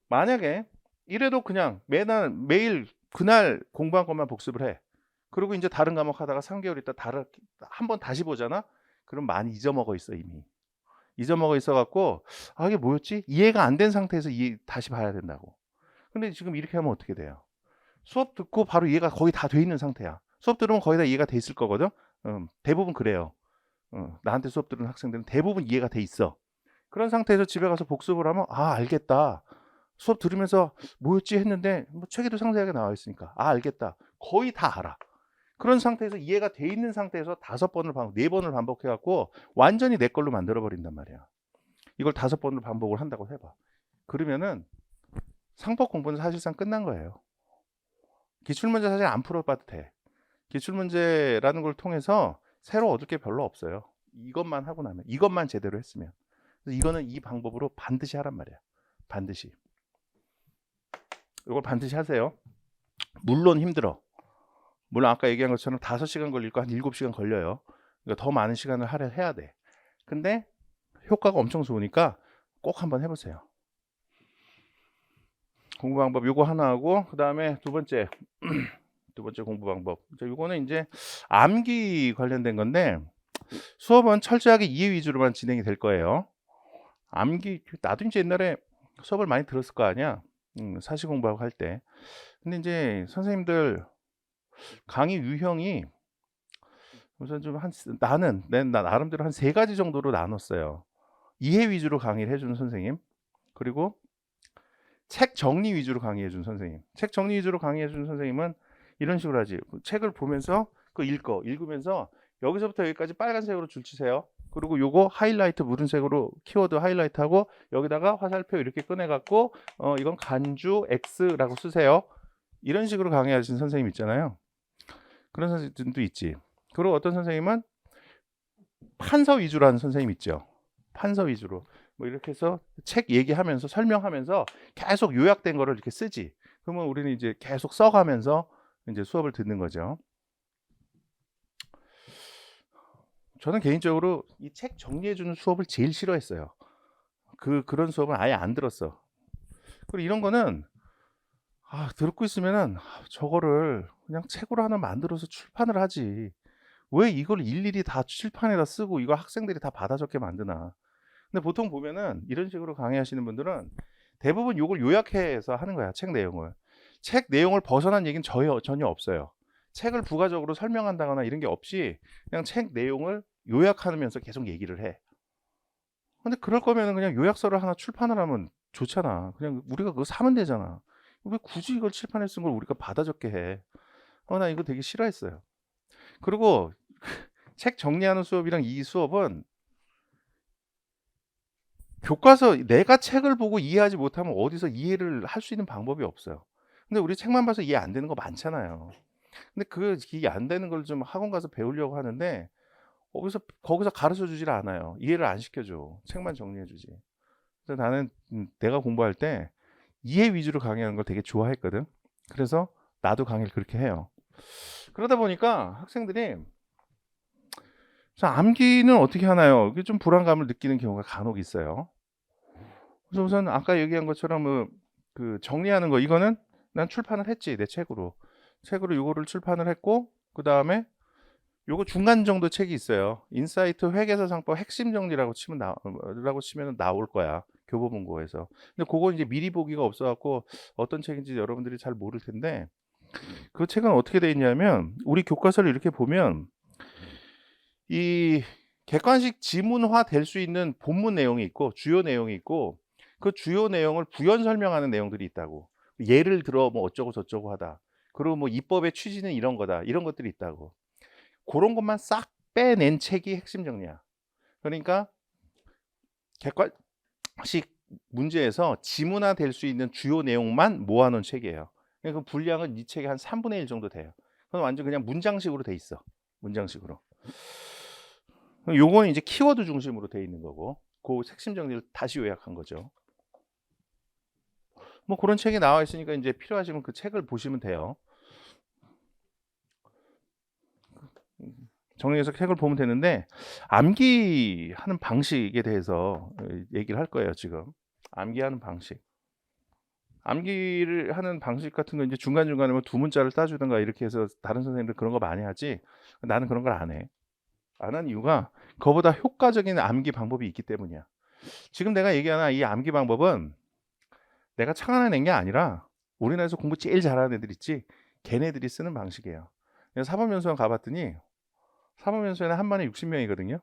만약에 1회독 그냥 매일 그날 공부한 것만 복습을 해. 그리고 이제 다른 과목 하다가 3개월 있다 한번 다시 보잖아? 그럼 많이 잊어먹어 있어 이미. 잊어먹어 있어 갖고 이게 뭐였지? 이해가 안 된 상태에서 다시 봐야 된다고. 근데 지금 이렇게 하면 어떻게 돼요? 수업 듣고 바로 이해가 거의 다 돼 있는 상태야. 수업 들으면 거의 다 이해가 돼 있을 거거든. 대부분 그래요. 나한테 수업 들은 학생들은 대부분 이해가 돼 있어. 그런 상태에서 집에 가서 복습을 하면 알겠다. 수업 들으면서 뭐였지 했는데 뭐 책에도 상세하게 나와 있으니까 알겠다. 거의 다 알아. 그런 상태에서 이해가 돼 있는 상태에서 4번을 반복해 갖고 완전히 내 걸로 만들어 버린단 말이야. 이걸 5번을 반복을 한다고 해봐. 그러면은 상법 공부는 사실상 끝난 거예요. 기출문제 사실 안 풀어봐도 돼. 기출문제라는 걸 통해서 새로 얻을 게 별로 없어요. 이것만 하고 나면, 이것만 제대로 했으면. 그래서 이거는 이 방법으로 반드시 하란 말이야. 반드시. 이걸 반드시 하세요. 물론 힘들어. 물론 아까 얘기한 것처럼 5시간 걸릴 거 한 7시간 걸려요. 그러니까 더 많은 시간을 할애해야 돼. 근데 효과가 엄청 좋으니까 꼭 한번 해보세요. 공부 방법 요거 하나 하고 그 다음에 두 번째 공부 방법. 요거는 이제 암기 관련된 건데 수업은 철저하게 이해 위주로만 진행이 될 거예요. 암기 나도 이제 옛날에 수업을 많이 들었을 거 아니야. 사시 공부하고 할 때. 근데 이제 선생님들 강의 유형이 우선 좀 나는 나 나름대로 한 3가지 정도로 나눴어요. 이해 위주로 강의를 해주는 선생님, 그리고 책 정리 위주로 강의해 준 선생님. 책 정리 위주로 강의해 준 선생님은 이런 식으로 하지. 책을 보면서 읽으면서 여기서부터 여기까지 빨간색으로 줄 치세요. 그리고 요거 하이라이트 무른색으로 키워드 하이라이트하고 여기다가 화살표 이렇게 꺼내갖고 이건 간주 X라고 쓰세요. 이런 식으로 강의하신 선생님 있잖아요. 그런 선생님도 있지. 그리고 어떤 선생님은 판서 위주로 하는 선생님 있죠. 판서 위주로. 뭐 이렇게 해서 책 얘기하면서 설명하면서 계속 요약된 거를 이렇게 쓰지. 그러면 우리는 이제 계속 써가면서 이제 수업을 듣는 거죠. 저는 개인적으로 이 책 정리해주는 수업을 제일 싫어했어요. 그런 수업은 아예 안 들었어. 그리고 이런 거는 듣고 있으면은 저거를 그냥 책으로 하나 만들어서 출판을 하지. 왜 이걸 일일이 다 칠판에다 쓰고 이걸 학생들이 다 받아 적게 만드나. 근데 보통 보면은 이런 식으로 강의하시는 분들은 대부분 이걸 요약해서 하는 거야. 책 내용을. 책 내용을 벗어난 얘기는 전혀 없어요. 책을 부가적으로 설명한다거나 이런 게 없이 그냥 책 내용을 요약하면서 계속 얘기를 해. 근데 그럴 거면은 그냥 요약서를 하나 출판을 하면 좋잖아. 그냥 우리가 그거 사면 되잖아. 왜 굳이 이걸 칠판에 쓴 걸 우리가 받아 적게 해. 나 이거 되게 싫어했어요. 그리고 책 정리하는 수업이랑 이 수업은 교과서 내가 책을 보고 이해하지 못하면 어디서 이해를 할 수 있는 방법이 없어요. 근데 우리 책만 봐서 이해 안 되는 거 많잖아요. 근데 그 이해 안 되는 걸 좀 학원 가서 배우려고 하는데 거기서 가르쳐 주질 않아요. 이해를 안 시켜줘. 책만 정리해 주지. 그래서 나는 내가 공부할 때 이해 위주로 강의하는 걸 되게 좋아했거든. 그래서 나도 강의를 그렇게 해요. 그러다 보니까 학생들이 암기는 어떻게 하나요? 이게 좀 불안감을 느끼는 경우가 간혹 있어요. 그래서 우선 아까 얘기한 것처럼 그 정리하는 거 이거는 난 출판을 했지 내 책으로. 책으로 요거를 출판을 했고, 그 다음에 요거 중간 정도 책이 있어요. 인사이트 회계사 상법 핵심 정리라고 치면 나올 거야. 교보문고에서. 근데 그건 이제 미리 보기가 없어갖고 어떤 책인지 여러분들이 잘 모를 텐데, 그 책은 어떻게 돼 있냐면, 우리 교과서를 이렇게 보면 이 객관식 지문화 될 수 있는 본문 내용이 있고 주요 내용이 있고, 그 주요 내용을 부연 설명하는 내용들이 있다고. 예를 들어 뭐 어쩌고 저쩌고 하다. 그리고 뭐 입법의 취지는 이런 거다. 이런 것들이 있다고. 그런 것만 싹 빼낸 책이 핵심 정리야. 그러니까 객관식 문제에서 지문화 될 수 있는 주요 내용만 모아놓은 책이에요. 그 분량은 이 책의 한 3분의 1 정도 돼요. 그건 완전 그냥 문장식으로 돼 있어. 문장식으로. 요거는 이제 키워드 중심으로 돼 있는 거고, 그 핵심 정리를 다시 요약한 거죠. 뭐 그런 책이 나와 있으니까 이제 필요하시면 그 책을 보시면 돼요. 정리해서 책을 보면 되는데, 암기하는 방식에 대해서 얘기를 할 거예요, 지금. 암기하는 방식. 암기를 하는 방식 같은 거 이제 중간중간에 뭐 두 문자를 따주든가 이렇게 해서 다른 선생님들 그런 거 많이 하지, 나는 그런 걸 안 해. 안 한 이유가 그거보다 효과적인 암기 방법이 있기 때문이야. 지금 내가 얘기하는 이 암기 방법은 내가 창안해낸 게 아니라 우리나라에서 공부 제일 잘하는 애들 있지, 걔네들이 쓰는 방식이에요. 사법연수원 가봤더니 사법연수원에 한 반에 60명이거든요.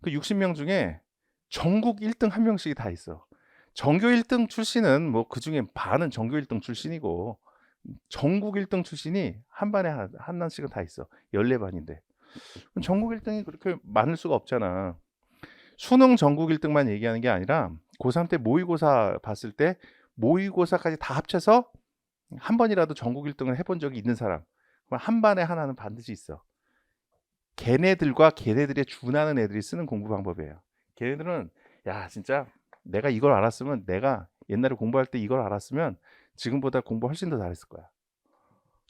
그 60명 중에 전국 1등 한 명씩이 다 있어. 전교 1등 출신은 뭐 그중에 반은 전교 1등 출신이고, 전국 1등 출신이 한 반에 한 단씩은 다 있어. 14반인데. 전국 1등이 그렇게 많을 수가 없잖아. 수능 전국 1등만 얘기하는 게 아니라 고3 때 모의고사 봤을 때 모의고사까지 다 합쳐서 한 번이라도 전국 1등을 해본 적이 있는 사람, 그럼 한 반에 하나는 반드시 있어. 걔네들과 걔네들에 준하는 애들이 쓰는 공부 방법이에요. 걔네들은 야 진짜 내가 이걸 알았으면, 내가 옛날에 공부할 때 이걸 알았으면 지금보다 공부 훨씬 더 잘했을 거야.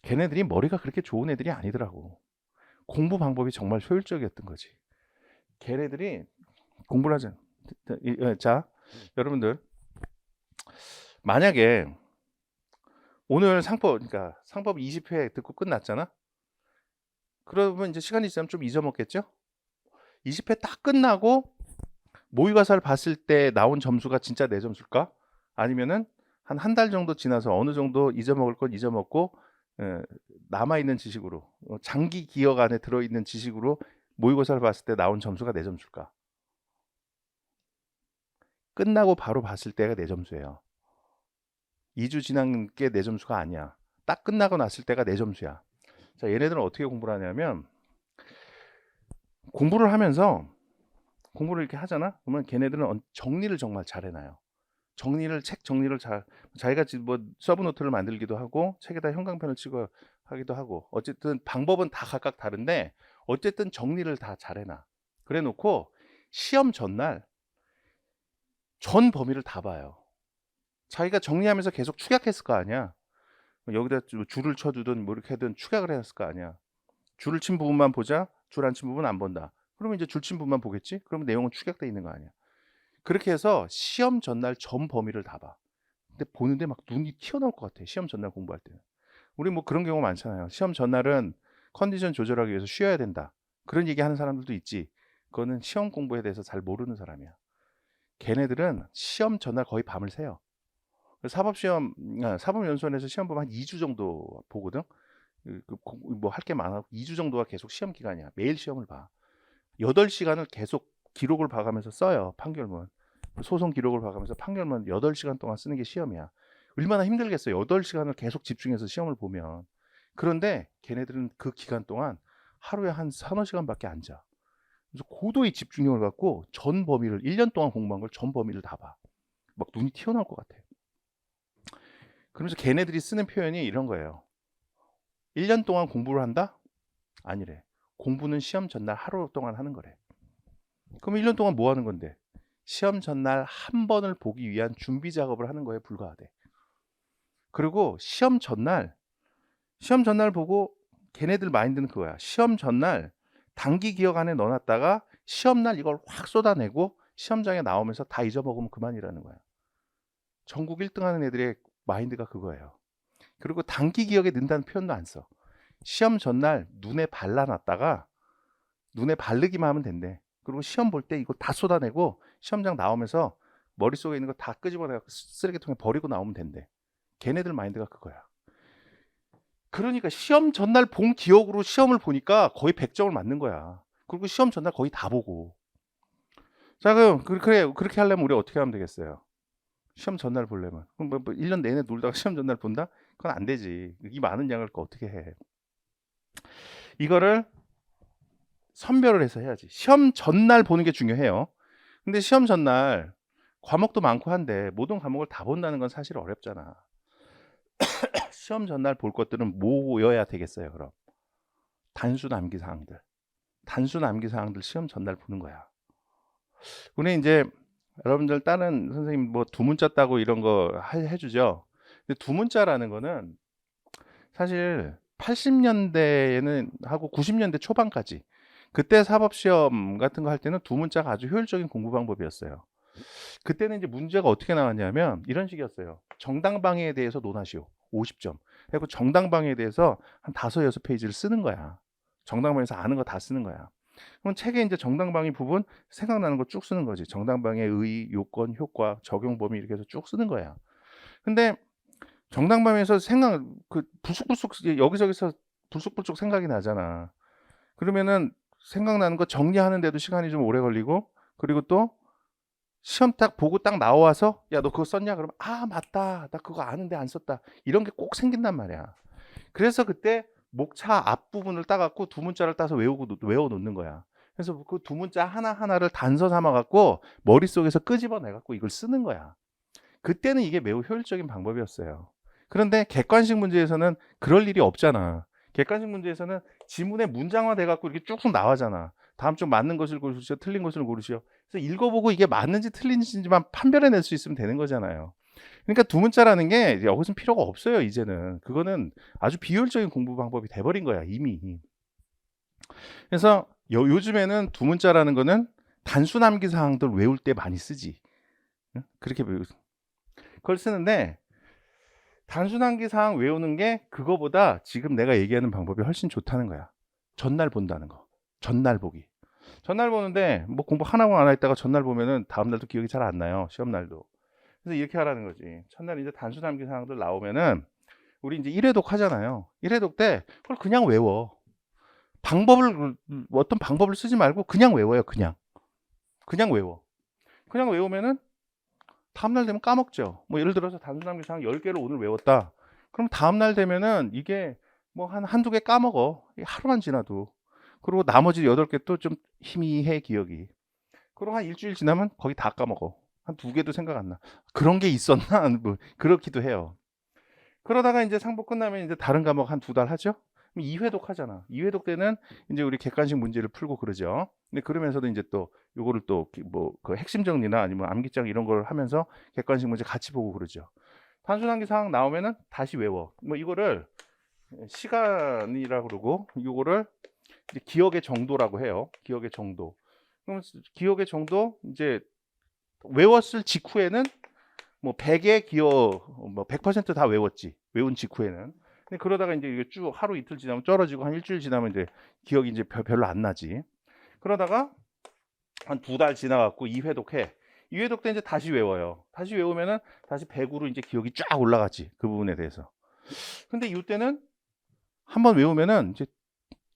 걔네들이 머리가 그렇게 좋은 애들이 아니더라고. 공부 방법이 정말 효율적이었던 거지. 걔네들이 공부를 하자. 자, 여러분들, 만약에 오늘 그러니까 상법 20회 듣고 끝났잖아. 그러면 이제 시간이 지나면 좀 잊어먹겠죠? 20회 딱 끝나고 모의고사를 봤을 때 나온 점수가 진짜 내 점수일까? 아니면은 한 달 정도 지나서 어느 정도 잊어먹을 건 잊어먹고 남아있는 지식으로, 장기 기억 안에 들어있는 지식으로 모의고사를 봤을 때 나온 점수가 내 점수일까? 끝나고 바로 봤을 때가 내 점수예요. 2주 지난 게 내 점수가 아니야. 딱 끝나고 났을 때가 내 점수야. 자, 얘네들은 어떻게 공부를 하냐면, 공부를 하면서 공부를 이렇게 하잖아? 그러면 걔네들은 정리를 정말 잘 해놔요. 책 정리를 자기가 뭐 서브노트를 만들기도 하고, 책에다 형광펜을 치고 하기도 하고, 어쨌든 방법은 다 각각 다른데, 어쨌든 정리를 다 잘 해놔. 그래 놓고, 시험 전날 전 범위를 다 봐요. 자기가 정리하면서 계속 축약했을 거 아니야. 여기다 줄을 쳐두든 뭐 이렇게 하든 축약을 했을 거 아니야. 줄을 친 부분만 보자, 줄 안 친 부분 안 본다. 그러면 이제 줄 친 부분만 보겠지? 그러면 내용은 축약돼 있는 거 아니야. 그렇게 해서 시험 전날 전 범위를 다 봐. 근데 보는데 막 눈이 튀어나올 것 같아. 시험 전날 공부할 때는. 우리 뭐 그런 경우 많잖아요. 시험 전날은 컨디션 조절하기 위해서 쉬어야 된다. 그런 얘기 하는 사람들도 있지. 그거는 시험 공부에 대해서 잘 모르는 사람이야. 걔네들은 시험 전날 거의 밤을 새요. 사법연수원에서 시험 보면 한 2주 정도 보거든. 뭐 할 게 많아. 2주 정도가 계속 시험 기간이야. 매일 시험을 봐. 8시간을 계속 기록을 봐가면서 써요. 판결문. 소송 기록을 봐가면서 판결문 8시간 동안 쓰는 게 시험이야. 얼마나 힘들겠어요. 8시간을 계속 집중해서 시험을 보면. 그런데 걔네들은 그 기간 동안 하루에 한 3-4시간밖에 안 자. 그래서 고도의 집중력을 갖고 전 범위를, 1년 동안 공부한 걸 전 범위를 다 봐. 막 눈이 튀어나올 것 같아. 그러면서 걔네들이 쓰는 표현이 이런 거예요. 1년 동안 공부를 한다? 아니래. 공부는 시험 전날 하루 동안 하는 거래. 그럼 1년 동안 뭐 하는 건데? 시험 전날 한 번을 보기 위한 준비 작업을 하는 거에 불과하대. 그리고 시험 전날 보고 걔네들 마인드는 그거야. 시험 전날 단기 기억 안에 넣어놨다가 시험날 이걸 확 쏟아내고 시험장에 나오면서 다 잊어먹으면 그만이라는 거야. 전국 1등 하는 애들의 마인드가 그거예요. 그리고 단기 기억에 넣는다는 표현도 안 써. 시험 전날 눈에 발라놨다가 눈에 바르기만 하면 된대. 그리고 시험 볼 때 이거 다 쏟아내고 시험장 나오면서 머릿속에 있는 거 다 끄집어내고 쓰레기통에 버리고 나오면 된대. 걔네들 마인드가 그거야. 그러니까 시험 전날 본 기억으로 시험을 보니까 거의 100점을 맞는 거야. 그리고 시험 전날 거의 다 보고. 자, 그럼 그렇게 하려면 우리 어떻게 하면 되겠어요? 시험 전날 보려면. 그럼 뭐 1년 내내 놀다가 시험 전날 본다? 그건 안 되지. 이 많은 양을 어떻게 해. 이거를 선별을 해서 해야지. 시험 전날 보는 게 중요해요. 근데 시험 전날 과목도 많고 한데 모든 과목을 다 본다는 건 사실 어렵잖아. 시험 전날 볼 것들은 뭐여야 되겠어요, 그럼? 단순 암기 사항들. 단순 암기 사항들 시험 전날 보는 거야. 우리 이제 여러분들 다른 선생님 뭐 두문자 따고 이런 거 해주죠. 근데 두문자라는 거는 사실 80년대에는 하고 90년대 초반까지 그때 사법시험 같은 거 할 때는 두문자가 아주 효율적인 공부 방법이었어요. 그때는 이제 문제가 어떻게 나왔냐면 이런 식이었어요. 정당방위에 대해서 논하시오. 50점. 그리고 정당방위에 대해서 한 5, 6페이지를 쓰는 거야. 정당방위에서 아는 거 다 쓰는 거야. 그럼 책에 이제 정당방위 부분 생각나는 거 쭉 쓰는 거지. 정당방위의 의, 요건, 효과, 적용 범위 이렇게 해서 쭉 쓰는 거야. 근데 정당방위에서 불쑥불쑥 여기저기서 불쑥불쑥 생각이 나잖아. 그러면은 생각나는 거 정리하는데도 시간이 좀 오래 걸리고, 그리고 또 시험 딱 보고 딱 나와서 야 너 그거 썼냐? 그러면 아 맞다 나 그거 아는데 안 썼다 이런 게 꼭 생긴단 말이야. 그래서 그때 목차 앞부분을 따갖고 두문자를 따서 외워 놓는 거야. 그래서 그 두문자 하나하나를 단서 삼아 갖고 머릿속에서 끄집어내 갖고 이걸 쓰는 거야. 그때는 이게 매우 효율적인 방법이었어요. 그런데 객관식 문제에서는 그럴 일이 없잖아. 객관식 문제에서는 지문의 문장화 돼 갖고 이렇게 쭉쭉 나와잖아. 다음 주 맞는 것을 고르시오, 틀린 것을 고르시오. 그래서 읽어보고 이게 맞는지 틀린지만 판별해낼 수 있으면 되는 거잖아요. 그러니까 두문자라는 게 여기서는 필요가 없어요. 이제는 그거는 아주 비효율적인 공부 방법이 돼버린 거야 이미. 그래서 요즘에는 두문자라는 거는 단순 암기 사항들 외울 때 많이 쓰지. 그렇게 그걸 쓰는데 단순 암기 사항 외우는 게 그거보다 지금 내가 얘기하는 방법이 훨씬 좋다는 거야. 전날 본다는 거. 전날 보기. 전날 보는데 뭐 공부 하나만 안 했다가 전날 보면은 다음 날도 기억이 잘 안 나요. 시험 날도. 그래서 이렇게 하라는 거지. 첫날 이제 단순 암기 사항들 나오면은 우리 이제 1회독 하잖아요. 1회독 때 그걸 그냥 외워. 어떤 방법을 쓰지 말고 그냥 외워요. 그냥 외워. 그냥 외우면은 다음날 되면 까먹죠. 뭐 예를 들어서 단순 암기 사항 10개를 오늘 외웠다. 그럼 다음날 되면은 이게 뭐 한두 개 까먹어. 하루만 지나도. 그리고 나머지 8개 또 좀 희미해 기억이. 그리고 한 일주일 지나면 거의 다 까먹어. 한 2개도 생각 안 나. 그런 게 있었나? 뭐 그렇기도 해요. 그러다가 이제 상부 끝나면 이제 다른 과목 한 2달 하죠. 2회독 하잖아. 2회독 때는 이제 우리 객관식 문제를 풀고 그러죠. 근데 그러면서도 이제 또 요거를 또 뭐 그 핵심 정리나 아니면 암기장 이런 걸 하면서 객관식 문제 같이 보고 그러죠. 단순 암기 사항 나오면은 다시 외워. 뭐 이거를 시간이라고 그러고 요거를 이제 기억의 정도라고 해요. 기억의 정도. 그럼 기억의 정도 이제 외웠을 직후에는 뭐 100의 기억 뭐 100%다 외웠지. 외운 직후에는. 근데 그러다가 이제 이게 쭉 하루 이틀 지나면 떨어지고 한 일주일 지나면 이제 기억이 이제 별로 안 나지. 그러다가 한 2달 지나갖고 2회독 해. 2회독 때 이제 다시 외워요. 다시 외우면은 다시 100으로 이제 기억이 쫙 올라가지. 그 부분에 대해서. 근데 이때는 한번 외우면은 이제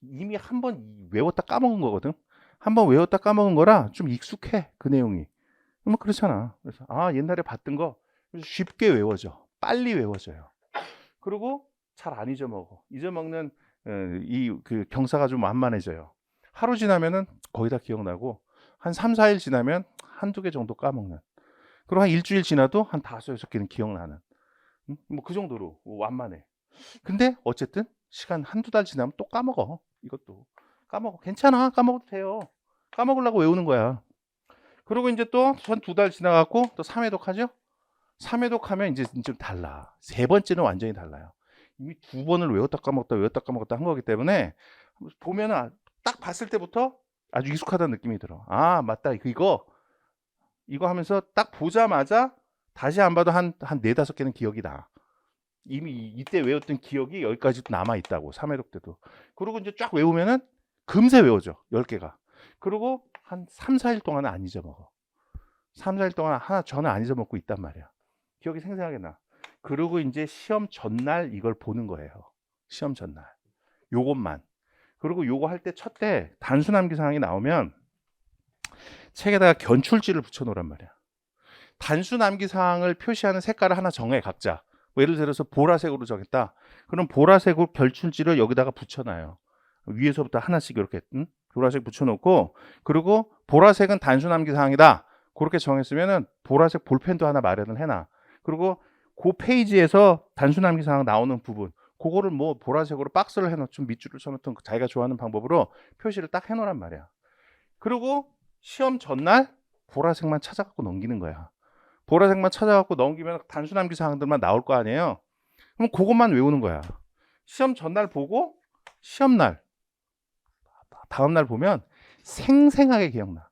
이미 한번 외웠다 까먹은 거거든. 한번 외웠다 까먹은 거라 좀 익숙해. 그 내용이. 뭐 그렇잖아. 그래서 아 옛날에 봤던 거 쉽게 외워져. 빨리 외워져요. 그리고 잘 안 잊어먹어. 잊어먹는 이 그 경사가 좀 완만해져요. 하루 지나면은 거의 다 기억나고 한 3, 4일 지나면 한두 개 정도 까먹는. 그리고 한 일주일 지나도 한 5, 6개는 기억나는. 뭐 그 정도로 완만해. 근데 어쨌든 시간 한두 달 지나면 또 까먹어. 이것도 까먹어. 괜찮아. 까먹어도 돼요. 까먹으려고 외우는 거야. 그리고 이제 또 한 2달 지나갖고 또 3회독 하죠. 3회독 하면 이제 좀 달라. 세 번째는 완전히 달라요. 이미 2번을 외웠다 까먹었다 한 거기 때문에 보면은 딱 봤을 때부터 아주 익숙하다는 느낌이 들어. 아 맞다 이거 하면서 딱 보자마자 다시 안 봐도 한 4, 5개는 기억이 나. 이미 이때 외웠던 기억이 여기까지도 남아있다고. 3회독 때도. 그리고 이제 쫙 외우면은 금세 외워져. 10개가. 그리고 한 3, 4일 동안은 안 잊어먹어. 3, 4일 동안 하나 저는 안 잊어먹고 있단 말이야. 기억이 생생하게 나. 그리고 이제 시험 전날 이걸 보는 거예요. 시험 전날. 요것만. 그리고 요거 할 때 첫 때 단순 암기 사항이 나오면 책에다가 견출지를 붙여 놓으란 말이야. 단순 암기 사항을 표시하는 색깔을 하나 정해 각자. 뭐 예를 들어서 보라색으로 정했다. 그럼 보라색으로 결출지를 여기다가 붙여놔요. 위에서부터 하나씩 이렇게 보라색 붙여놓고, 그리고 보라색은 단순 암기 사항이다. 그렇게 정했으면은 보라색 볼펜도 하나 마련을 해놔. 그리고 그 페이지에서 단순 암기 사항 나오는 부분, 그거를 뭐 보라색으로 박스를 해놓든 밑줄을 쳐놓든 자기가 좋아하는 방법으로 표시를 딱 해놓으란 말이야. 그리고 시험 전날 보라색만 찾아갖고 넘기는 거야. 보라색만 찾아갖고 넘기면 단순 암기 사항들만 나올 거 아니에요. 그럼 그것만 외우는 거야. 시험 전날 보고 시험 날 다음 날 보면 생생하게 기억나.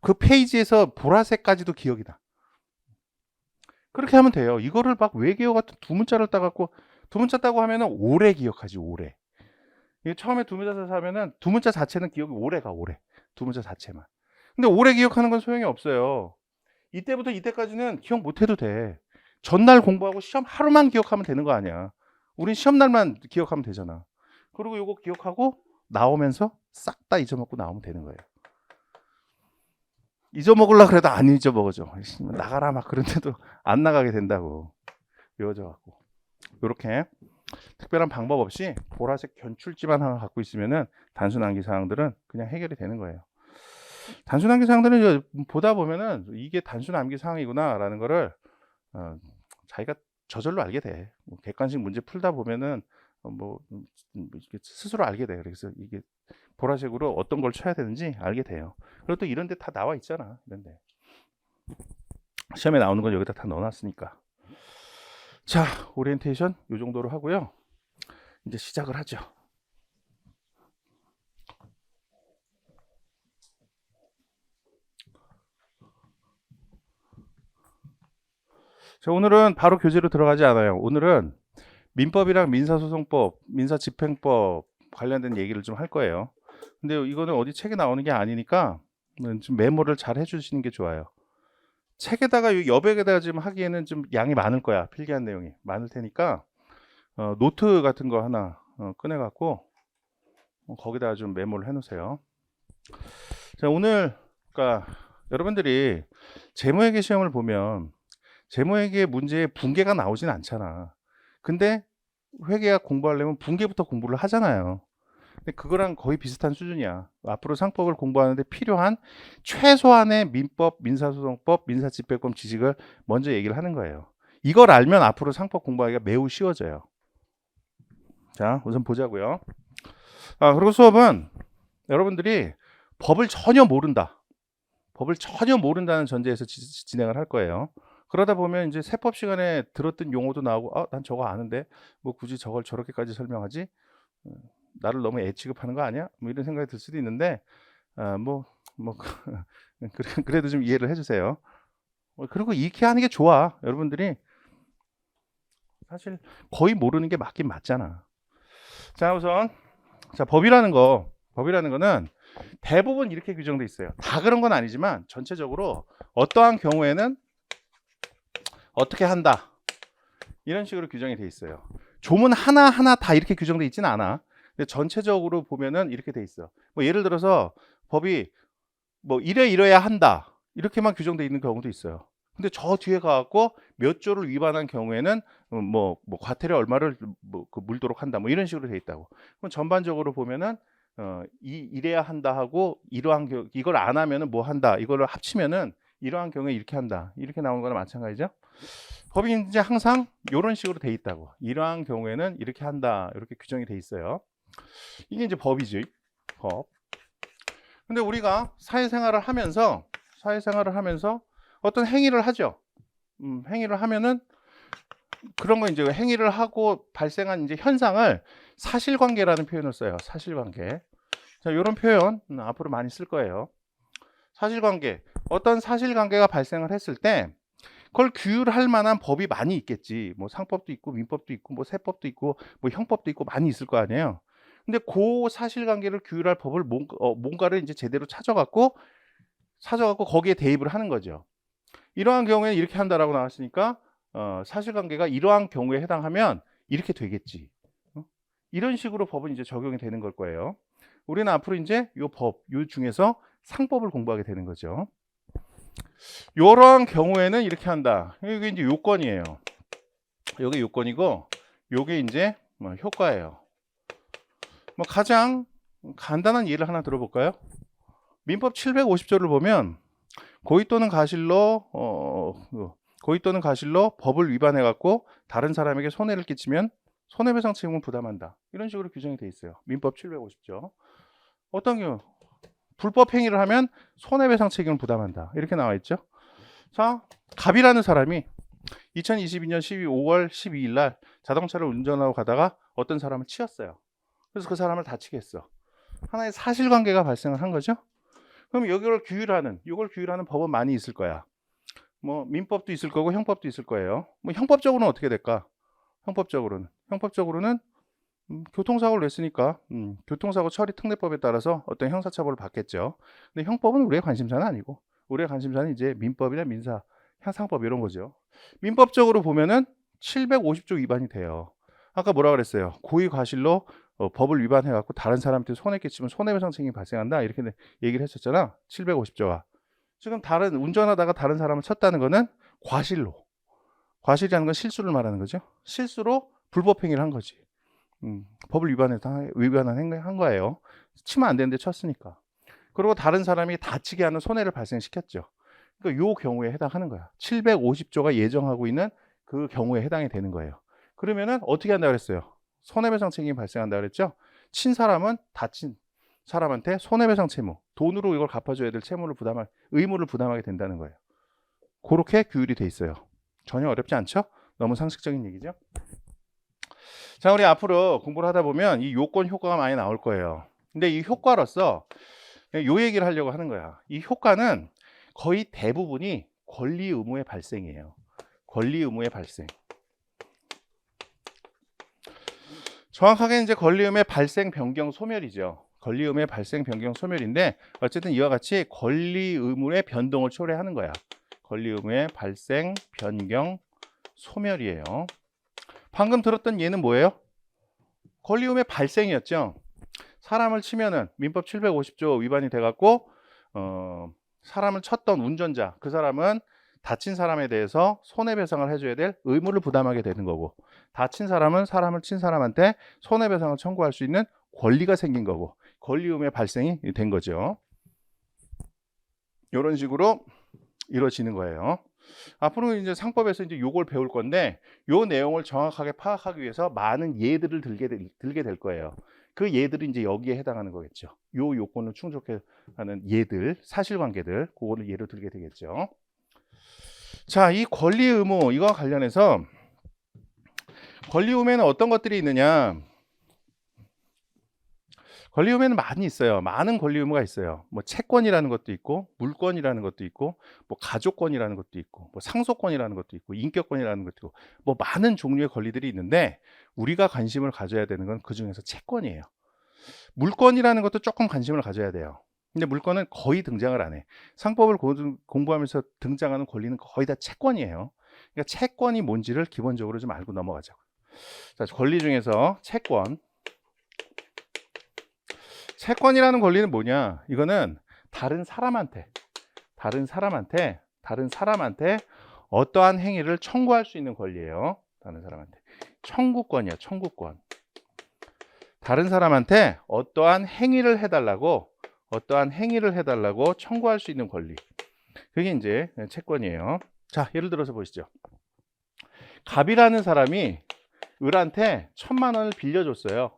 그 페이지에서 보라색까지도 기억이 나. 그렇게 하면 돼요. 이거를 막 외계어 같은 두 문자를 따갖고, 두 문자 따고 하면은 오래 기억하지. 오래. 처음에 두 문자 따서 하면은 두 문자 자체는 기억이 오래 가. 오래. 두 문자 자체만. 근데 오래 기억하는 건 소용이 없어요. 이때부터 이때까지는 기억 못해도 돼. 전날 공부하고 시험 하루만 기억하면 되는 거 아니야. 우린 시험 날만 기억하면 되잖아. 그리고 요거 기억하고 나오면서 싹 다 잊어먹고 나오면 되는 거예요. 잊어먹으려고 그래도 안 잊어먹어져. 나가라 막 그런데도 안 나가게 된다고. 외워져갖고. 이렇게 특별한 방법 없이 보라색 견출지만 하나 갖고 있으면은 단순 암기 사항들은 그냥 해결이 되는 거예요. 단순 암기 사항들은 이제 보다 보면은 이게 단순 암기 사항이구나라는 거를 자기가 저절로 알게 돼. 뭐 객관식 문제 풀다 보면은 스스로 알게 돼. 그래서 이게 보라색으로 어떤 걸 쳐야 되는지 알게 돼요. 그리고 또 이런 데 다 나와 있잖아. 이런 데. 시험에 나오는 건 여기다 다 넣어놨으니까. 자, 오리엔테이션 이 정도로 하고요. 이제 시작을 하죠. 자, 오늘은 바로 교재로 들어가지 않아요. 오늘은 민법이랑 민사소송법, 민사집행법 관련된 얘기를 좀 할 거예요. 근데 이거는 어디 책에 나오는 게 아니니까 좀 메모를 잘 해주시는 게 좋아요. 책에다가 여백에다가 지금 하기에는 좀 양이 많을 거야. 필기한 내용이 많을 테니까 노트 같은 거 하나 꺼내갖고 거기다가 좀 메모를 해놓으세요. 자, 오늘 그러니까 여러분들이 재무회계 시험을 보면 재무회계 문제에 분계가 나오진 않잖아. 근데 회계학 공부하려면 분계부터 공부를 하잖아요. 근데 그거랑 거의 비슷한 수준이야. 앞으로 상법을 공부하는데 필요한 최소한의 민법, 민사소송법, 민사집행법 지식을 먼저 얘기를 하는 거예요. 이걸 알면 앞으로 상법 공부하기가 매우 쉬워져요. 자, 우선 보자고요. 그리고 수업은 여러분들이 법을 전혀 모른다. 법을 전혀 모른다는 전제에서 진행을 할 거예요. 그러다 보면 이제 세법 시간에 들었던 용어도 나오고, 난 저거 아는데 뭐 굳이 저걸 저렇게까지 설명하지? 나를 너무 애 취급하는 거 아니야? 뭐 이런 생각이 들 수도 있는데, 그래도 좀 이해를 해주세요. 그리고 이렇게 하는 게 좋아. 여러분들이 사실 거의 모르는 게 맞긴 맞잖아. 자, 우선 법이라는 거는 대부분 이렇게 규정돼 있어요. 다 그런 건 아니지만 전체적으로 어떠한 경우에는 어떻게 한다. 이런 식으로 규정이 돼 있어요. 조문 하나하나 다 이렇게 규정돼 있지는 않아. 근데 전체적으로 보면은 이렇게 돼 있어. 뭐 예를 들어서 법이 뭐 이래야 한다. 이렇게만 규정돼 있는 경우도 있어요. 근데 저 뒤에 가갖고 몇 조를 위반한 경우에는 과태료 얼마를 물도록 한다. 뭐 이런 식으로 돼 있다고. 그럼 전반적으로 보면은 이래야 한다 하고 이러한 이걸 안 하면은 뭐 한다. 이거를 합치면은 이러한 경우에 이렇게 한다. 이렇게 나오는 거랑 마찬가지죠. 법이 이제 항상 이런 식으로 돼 있다고. 이러한 경우에는 이렇게 한다. 이렇게 규정이 돼 있어요. 이게 이제 법이죠. 법. 근데 우리가 사회생활을 하면서 어떤 행위를 하죠. 행위를 하면은 그런 거 이제 행위를 하고 발생한 이제 현상을 사실관계라는 표현을 써요. 사실관계. 자, 이런 표현 앞으로 많이 쓸 거예요. 사실관계. 어떤 사실관계가 발생을 했을 때 그걸 규율할 만한 법이 많이 있겠지. 뭐 상법도 있고 민법도 있고 뭐 세법도 있고 뭐 형법도 있고 많이 있을 거 아니에요. 근데 그 사실관계를 규율할 법을 뭔가를 이제 제대로 찾아갖고 거기에 대입을 하는 거죠. 이러한 경우에는 이렇게 한다라고 나왔으니까 사실관계가 이러한 경우에 해당하면 이렇게 되겠지. 이런 식으로 법은 이제 적용이 되는 걸 거예요. 우리는 앞으로 이제 요 중에서 상법을 공부하게 되는 거죠. 이러한 경우에는 이렇게 한다. 이게 이제 요건이에요. 요게 요건이고, 요게 이제 뭐 효과예요. 뭐 가장 간단한 예를 하나 들어볼까요? 민법 750조를 보면 고의 또는 가실로 법을 위반해 갖고 다른 사람에게 손해를 끼치면 손해배상 책임을 부담한다. 이런 식으로 규정이 돼 있어요. 민법 750조. 어떤 경우? 불법 행위를 하면 손해배상 책임을 부담한다. 이렇게 나와 있죠. 자, 갑이라는 사람이 2022년 5월 12일 날 자동차를 운전하고 가다가 어떤 사람을 치였어요. 그래서 그 사람을 다치게 했어. 하나의 사실관계가 발생을 한 거죠. 그럼 이걸 규율하는 법은 많이 있을 거야. 뭐 민법도 있을 거고 형법도 있을 거예요. 뭐 형법적으로는 어떻게 될까? 형법적으로는 교통사고를 냈으니까 교통사고 처리 특례법에 따라서 어떤 형사처벌을 받겠죠. 근데 형법은 우리의 관심사는 아니고 우리의 관심사는 이제 민법이나 민사, 향상법 이런 거죠. 민법적으로 보면은 750조 위반이 돼요. 아까 뭐라 그랬어요? 고의 과실로 법을 위반해 갖고 다른 사람한테 손해 끼치면 손해배상 책임이 발생한다 이렇게 얘기를 했었잖아. 750조가. 지금 운전하다가 다른 사람을 쳤다는 거는 과실이라는 건 실수를 말하는 거죠. 실수로 불법 행위를 한 거지. 법을 위반한 거예요. 치면 안 되는데 쳤으니까. 그리고 다른 사람이 다치게 하는 손해를 발생시켰죠. 그러니까 요 경우에 해당하는 거야. 750조가 예정하고 있는 그 경우에 해당이 되는 거예요. 그러면은 어떻게 한다 그랬어요? 손해배상 책임이 발생한다 그랬죠? 친 사람은 다친 사람한테 손해배상 채무, 돈으로 이걸 갚아줘야 될 의무를 부담하게 된다는 거예요. 그렇게 규율이 돼 있어요. 전혀 어렵지 않죠? 너무 상식적인 얘기죠? 자, 우리 앞으로 공부를 하다 보면 이 요건 효과가 많이 나올 거예요. 근데 이 효과로서 요 얘기를 하려고 하는 거야. 이 효과는 거의 대부분이 권리 의무의 발생이에요. 권리 의무의 발생. 정확하게 이제 권리 의무의 발생 변경 소멸이죠. 권리 의무의 발생 변경 소멸인데 어쨌든 이와 같이 권리 의무의 변동을 초래하는 거야. 권리 의무의 발생 변경 소멸이에요. 방금 들었던 예는 뭐예요? 권리 의무의 발생이었죠. 사람을 치면은 민법 750조 위반이 돼갖고 사람을 쳤던 운전자, 그 사람은 다친 사람에 대해서 손해배상을 해줘야 될 의무를 부담하게 되는 거고, 다친 사람은 사람을 친 사람한테 손해배상을 청구할 수 있는 권리가 생긴 거고, 권리 의무의 발생이 된 거죠. 이런 식으로 이루어지는 거예요. 앞으로 이제 상법에서 이제 요걸 배울 건데, 요 내용을 정확하게 파악하기 위해서 많은 예들을 들게 될 거예요. 그 예들이 이제 여기에 해당하는 거겠죠. 요 요건을 충족해 하는 예들, 사실관계들, 그거를 예로 들게 되겠죠. 자, 이 권리 의무, 이거와 관련해서 권리 의무에는 어떤 것들이 있느냐? 권리 의무에는 많이 있어요. 많은 권리 의무가 있어요. 뭐 채권이라는 것도 있고, 물권이라는 것도 있고, 뭐 가족권이라는 것도 있고, 뭐 상속권이라는 것도 있고, 인격권이라는 것도 있고, 뭐 많은 종류의 권리들이 있는데 우리가 관심을 가져야 되는 건 그 중에서 채권이에요. 물권이라는 것도 조금 관심을 가져야 돼요. 근데 물권은 거의 등장을 안 해. 상법을 공부하면서 등장하는 권리는 거의 다 채권이에요. 그러니까 채권이 뭔지를 기본적으로 좀 알고 넘어가자고요. 자, 권리 중에서 채권이라는 권리는 뭐냐? 이거는 다른 사람한테 어떠한 행위를 청구할 수 있는 권리예요. 다른 사람한테. 청구권이야, 청구권. 다른 사람한테 어떠한 행위를 해달라고 청구할 수 있는 권리. 그게 이제 채권이에요. 자, 예를 들어서 보시죠. 갑이라는 사람이 을한테 1,000만 원을 빌려줬어요.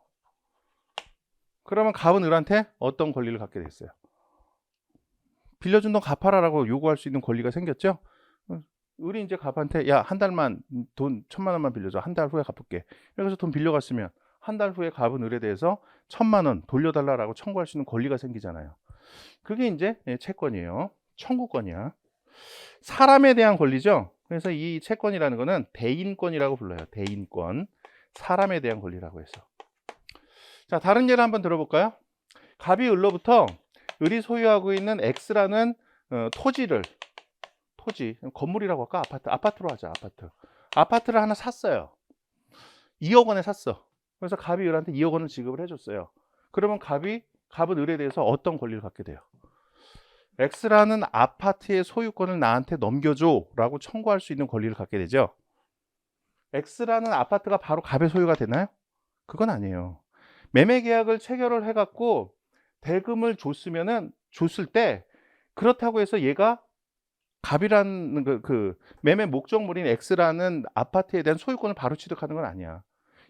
그러면 갑은 을한테 어떤 권리를 갖게 됐어요? 빌려준 돈 갚아라라고 요구할 수 있는 권리가 생겼죠? 을이 이제 갑한테 야, 한 달만 돈 1,000만 원만 빌려줘. 한 달 후에 갚을게. 그래서 돈 빌려갔으면 한 달 후에 갑은 을에 대해서 1,000만 원 돌려달라고 청구할 수 있는 권리가 생기잖아요. 그게 이제 채권이에요. 청구권이야. 사람에 대한 권리죠. 그래서 이 채권이라는 거는 대인권이라고 불러요. 대인권. 사람에 대한 권리라고 해서. 자, 다른 예를 한번 들어볼까요? 갑이 을로부터 을이 소유하고 있는 X라는 토지를, 토지, 건물이라고 할까? 아파트로 하자. 아파트를 하나 샀어요. 2억 원에 샀어. 그래서 갑이 을한테 2억 원을 지급을 해줬어요. 그러면 갑은 을에 대해서 어떤 권리를 갖게 돼요? X라는 아파트의 소유권을 나한테 넘겨줘 라고 청구할 수 있는 권리를 갖게 되죠. X라는 아파트가 바로 갑의 소유가 되나요? 그건 아니에요. 매매 계약을 체결을 해갖고 대금을 줬을 때 그렇다고 해서 얘가 갑이라는 그 매매 목적물인 X라는 아파트에 대한 소유권을 바로 취득하는 건 아니야.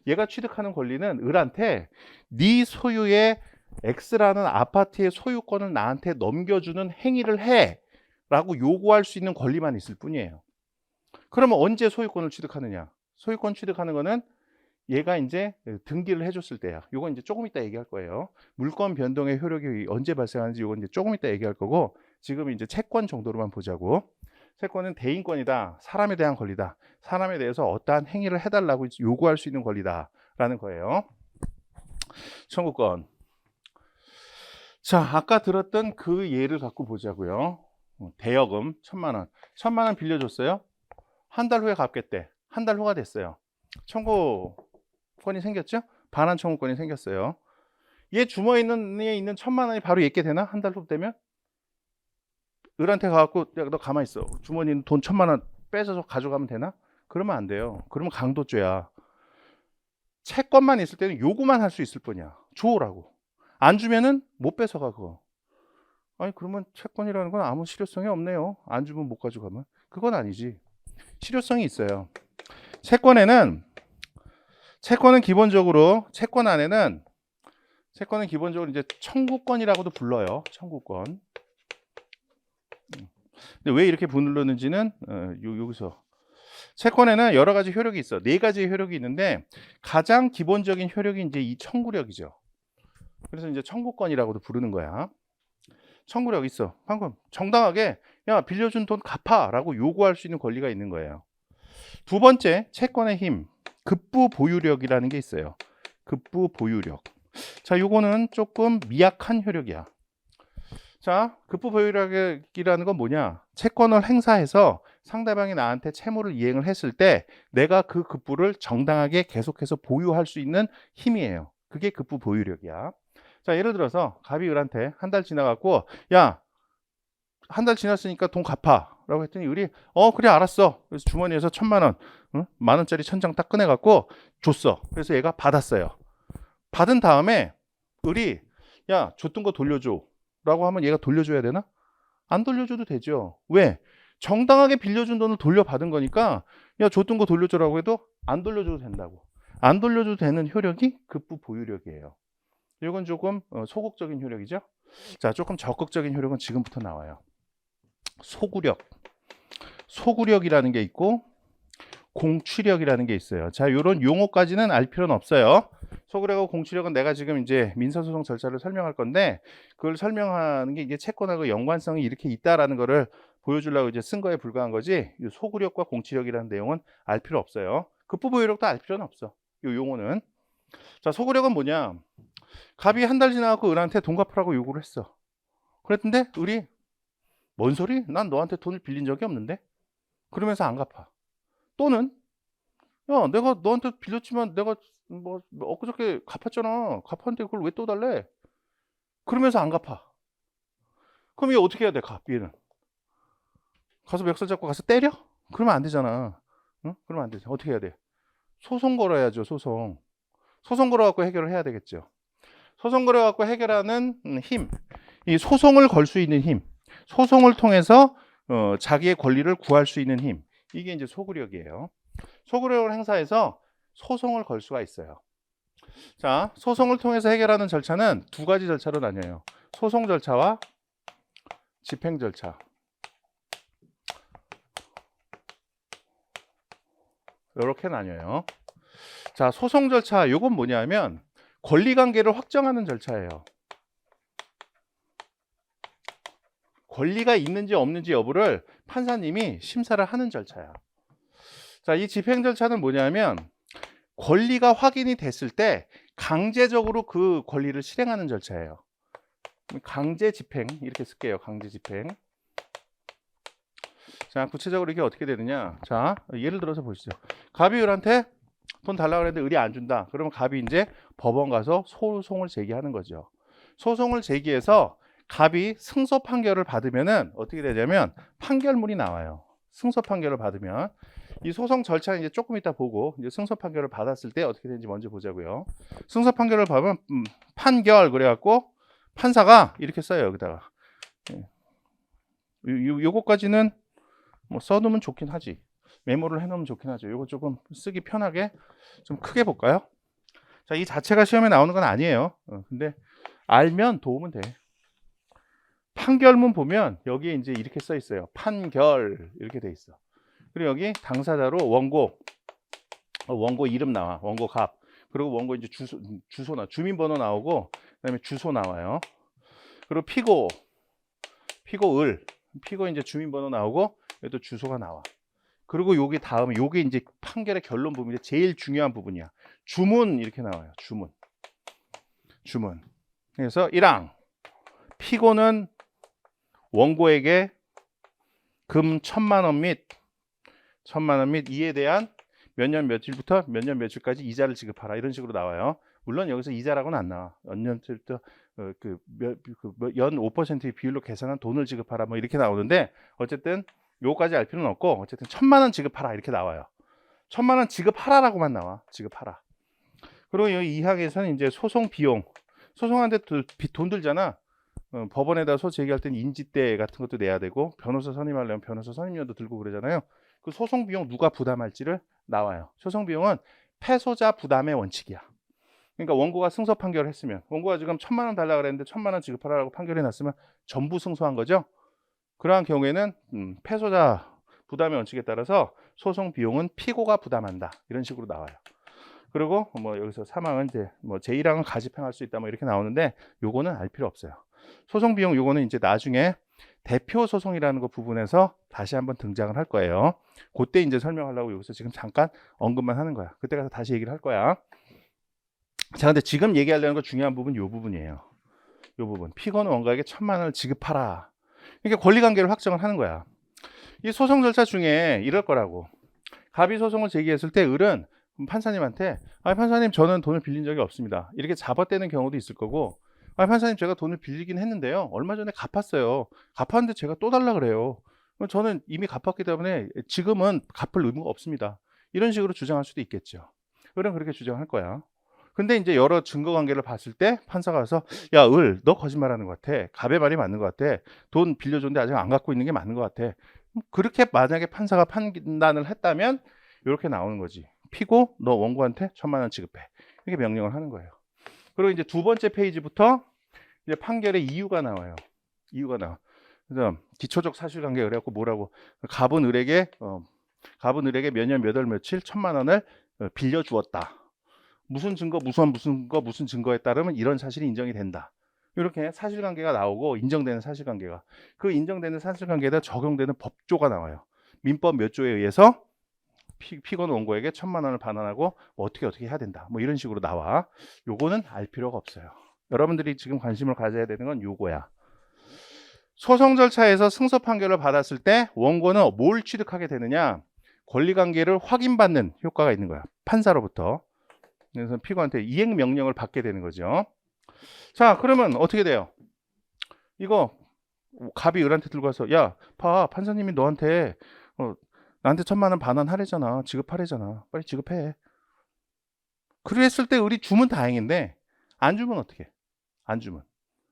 얘가 취득하는 권리는 을한테 네 소유의 X라는 아파트의 소유권을 나한테 넘겨주는 행위를 해 라고 요구할 수 있는 권리만 있을 뿐이에요. 그러면 언제 소유권을 취득하느냐? 소유권 취득하는 거는 얘가 이제 등기를 해줬을 때야. 요건 이제 조금 이따 얘기할 거예요. 물권 변동의 효력이 언제 발생하는지 요건 이제 조금 이따 얘기할 거고, 지금 이제 채권 정도로만 보자고. 채권은 대인권이다. 사람에 대한 권리다. 사람에 대해서 어떠한 행위를 해달라고 요구할 수 있는 권리다라는 거예요. 청구권. 자, 아까 들었던 그 예를 갖고 보자고요. 대여금 1,000만 원. 1,000만 원 빌려줬어요. 한 달 후에 갚겠대. 한 달 후가 됐어요. 청구권이 생겼죠? 반환 청구권이 생겼어요. 얘 주머니에 있는 1,000만 원이 바로 얘게 되나? 한 달 후 되면? 을한테 가갖고 야, 너 가만히 있어. 주머니에 있는 돈 1,000만 원 뺏어서 가져가면 되나? 그러면 안 돼요. 그러면 강도죄야. 채권만 있을 때는 요구만 할 수 있을 뿐이야. 줘라고. 안 주면은 못 뺏어가 그거. 아니 그러면 채권이라는 건 아무 실효성이 없네요. 안 주면 못 가져가면. 그건 아니지. 실효성이 있어요. 채권은 기본적으로 채권 안에는 채권은 기본적으로 이제 청구권이라고도 불러요. 청구권. 근데 왜 이렇게 부르는지는 여기서 채권에는 여러 가지 효력이 있어. 4가지의 효력이 있는데 가장 기본적인 효력이 이제 이 청구력이죠. 그래서 이제 청구권이라고도 부르는 거야. 청구력 있어. 방금 정당하게 야 빌려준 돈 갚아라고 요구할 수 있는 권리가 있는 거예요. 두 번째 채권의 힘, 급부 보유력이라는 게 있어요. 급부 보유력. 자, 요거는 조금 미약한 효력이야. 자, 급부 보유력이라는 건 뭐냐? 채권을 행사해서 상대방이 나한테 채무를 이행을 했을 때 내가 그 급부를 정당하게 계속해서 보유할 수 있는 힘이에요. 그게 급부 보유력이야. 자, 예를 들어서 갑이 을한테 한 달 지나갖고 야, 한 달 지났으니까 돈 갚아 라고 했더니 을이 그래 알았어. 그래서 주머니에서 1,000만 원, 응? 10,000원짜리 1,000장 딱 꺼내갖고 줬어. 그래서 얘가 받았어요. 받은 다음에 을이 야 줬던 거 돌려줘 라고 하면 얘가 돌려줘야 되나? 안 돌려줘도 되죠. 왜? 정당하게 빌려준 돈을 돌려받은 거니까 야 줬던 거 돌려줘라고 해도 안 돌려줘도 된다고. 안 돌려줘도 되는 효력이 급부 보유력이에요. 이건 조금 소극적인 효력이죠. 자, 조금 적극적인 효력은 지금부터 나와요. 소구력. 소구력이라는 게 있고 공취력이라는 게 있어요. 자, 이런 용어까지는 알 필요는 없어요. 소구력하고 공취력은 내가 지금 이제 민사소송 절차를 설명할 건데 그걸 설명하는 게 이제 채권하고 연관성이 이렇게 있다라는 거를 보여주려고 이제 쓴 거에 불과한 거지. 이 소구력과 공취력이라는 내용은 알 필요 없어요. 급부 보유력도 알 필요는 없어. 이 용어는. 자, 소구력은 뭐냐? 갑이 한 달 지나고 을한테 돈 갚으라고 요구를 했어. 그랬는데 을이 뭔 소리? 난 너한테 돈을 빌린 적이 없는데? 그러면서 안 갚아. 또는 야 내가 너한테 빌렸지만 내가 뭐 엊그저께 갚았잖아. 갚았는데 그걸 왜 또 달래? 그러면서 안 갚아. 그럼 얘 어떻게 해야 돼? 얘는 가서 멱살 잡고 가서 때려? 그러면 안 되잖아. 응? 그러면 안 되지. 어떻게 해야 돼? 소송 걸어야죠. 소송 걸어갖고 해결을 해야 되겠죠. 소송 걸어갖고 해결하는 힘, 이 소송을 걸 수 있는 힘, 소송을 통해서 자기의 권리를 구할 수 있는 힘, 이게 이제 소구력이에요. 소구력을 행사해서 소송을 걸 수가 있어요. 자, 소송을 통해서 해결하는 절차는 2가지 절차로 나뉘어요. 소송 절차와 집행 절차. 이렇게 나뉘어요. 자, 소송 절차, 이건 뭐냐면 권리관계를 확정하는 절차예요. 권리가 있는지 없는지 여부를 판사님이 심사를 하는 절차야. 자, 이 집행 절차는 뭐냐면 권리가 확인이 됐을 때 강제적으로 그 권리를 실행하는 절차예요. 강제 집행 이렇게 쓸게요. 강제 집행. 자, 구체적으로 이게 어떻게 되느냐. 자, 예를 들어서 보시죠. 갑이 을한테 돈 달라고 그랬는데 을이 안 준다. 그러면 갑이 이제 법원 가서 소송을 제기하는 거죠. 소송을 제기해서 갑이 승소 판결을 받으면은 어떻게 되냐면 판결문이 나와요. 승소 판결을 받으면 이 소송 절차는 이제 조금 이따 보고 이제 승소 판결을 받았을 때 어떻게 되는지 먼저 보자고요. 승소 판결을 받으면 판결 그래갖고 판사가 이렇게 써요. 여기다가 요거까지는 뭐 써두면 좋긴 하지. 메모를 해놓으면 좋긴 하죠. 요거 조금 쓰기 편하게 좀 크게 볼까요? 자, 이 자체가 시험에 나오는 건 아니에요. 근데 알면 도움은 돼. 판결문 보면 여기에 이제 이렇게 써 있어요. 판결 이렇게 돼 있어. 그리고 여기 당사자로 원고 이름 나와. 원고 갑. 그리고 원고 이제 주소나 주민번호 나오고 그다음에 주소 나와요. 그리고 피고 을 피고 이제 주민번호 나오고 여기 또 주소가 나와. 그리고 요게 다음에 요게 이제 판결의 결론 부분인데 제일 중요한 부분이야. 주문 이렇게 나와요. 주문. 그래서 1항 피고는 원고에게 금 1,000만 원 및 이에 대한 몇 년 며칠부터 몇 년 며칠까지 이자를 지급하라 이런 식으로 나와요. 물론 여기서 이자라고는 안 나와. 몇 년부터 연 5%의 비율로 계산한 돈을 지급하라 뭐 이렇게 나오는데 어쨌든 요거까지 알 필요는 없고 어쨌든 1,000만 원 지급하라 이렇게 나와요. 1,000만 원 지급하라라고만 나와. 지급하라. 그리고 여기 2항에서는 이제 소송 비용. 소송하는데 돈 들잖아. 법원에다 소 제기할 땐 인지대 같은 것도 내야 되고 변호사 선임하려면 변호사 선임료도 들고 그러잖아요. 그 소송 비용 누가 부담할지를 나와요. 소송 비용은 패소자 부담의 원칙이야. 그러니까 원고가 승소 판결을 했으면 원고가 지금 1,000만 원 달라고 그랬는데 1,000만 원 지급하라고 판결이 났으면 전부 승소한 거죠. 그러한 경우에는 패소자 부담의 원칙에 따라서 소송 비용은 피고가 부담한다. 이런 식으로 나와요. 그리고 뭐 여기서 3항은 이제 뭐 제1항은 가집행할 수 있다 뭐 이렇게 나오는데 요거는 알 필요 없어요. 소송 비용 요거는 이제 나중에 대표 소송이라는 거 부분에서 다시 한번 등장을 할 거예요. 그때 이제 설명하려고 여기서 지금 잠깐 언급만 하는 거야. 그때 가서 다시 얘기를 할 거야. 자, 근데 지금 얘기하려는 거 중요한 부분 요 부분이에요. 요 부분. 피고는 원고에게 1,000만 원을 지급하라. 그러니까 권리관계를 확정을 하는 거야. 이 소송 절차 중에 이럴 거라고. 갑이 소송을 제기했을 때 을은 판사님한테 판사님 저는 돈을 빌린 적이 없습니다. 이렇게 잡아떼는 경우도 있을 거고 판사님 제가 돈을 빌리긴 했는데요. 얼마 전에 갚았어요. 갚았는데 제가 또 달라 그래요. 저는 이미 갚았기 때문에 지금은 갚을 의무가 없습니다. 이런 식으로 주장할 수도 있겠죠. 을은 그렇게 주장할 거야. 근데 이제 여러 증거 관계를 봤을 때 판사가 와서 야, 을, 너 거짓말하는 것 같아. 갑의 말이 맞는 것 같아. 돈 빌려줬는데 아직 안 갖고 있는 게 맞는 것 같아. 그렇게 만약에 판사가 판단을 했다면 이렇게 나오는 거지. 피고 너 원고한테 1,000만 원 지급해. 이렇게 명령을 하는 거예요. 그리고 이제 두 번째 페이지부터 이제 판결의 이유가 나와요. 이유가 나와. 그래서 기초적 사실관계 그래갖고 뭐라고 갑은 을에게 몇 년 몇 월 며칠 1,000만 원을 빌려주었다. 무슨 증거 무슨 증거에 따르면 이런 사실이 인정이 된다. 이렇게 사실관계가 나오고 인정되는 사실관계가 그 인정되는 사실관계에다 적용되는 법조가 나와요. 민법 몇 조에 의해서 피고는 원고에게 1,000만 원을 반환하고 뭐 어떻게 해야 된다. 뭐 이런 식으로 나와. 요거는 알 필요가 없어요. 여러분들이 지금 관심을 가져야 되는 건 요거야. 소송 절차에서 승소 판결을 받았을 때 원고는 뭘 취득하게 되느냐? 권리관계를 확인받는 효과가 있는 거야. 판사로부터. 그래서 피고한테 이행 명령을 받게 되는 거죠. 자, 그러면 어떻게 돼요? 이거 갑이 을한테 들고 와서 야, 봐, 판사님이 너한테 나한테 1,000만 원 반환하래잖아. 지급하래잖아. 빨리 지급해. 그랬을 때 을이 주면 다행인데 안 주면 어떻게 해? 안 주면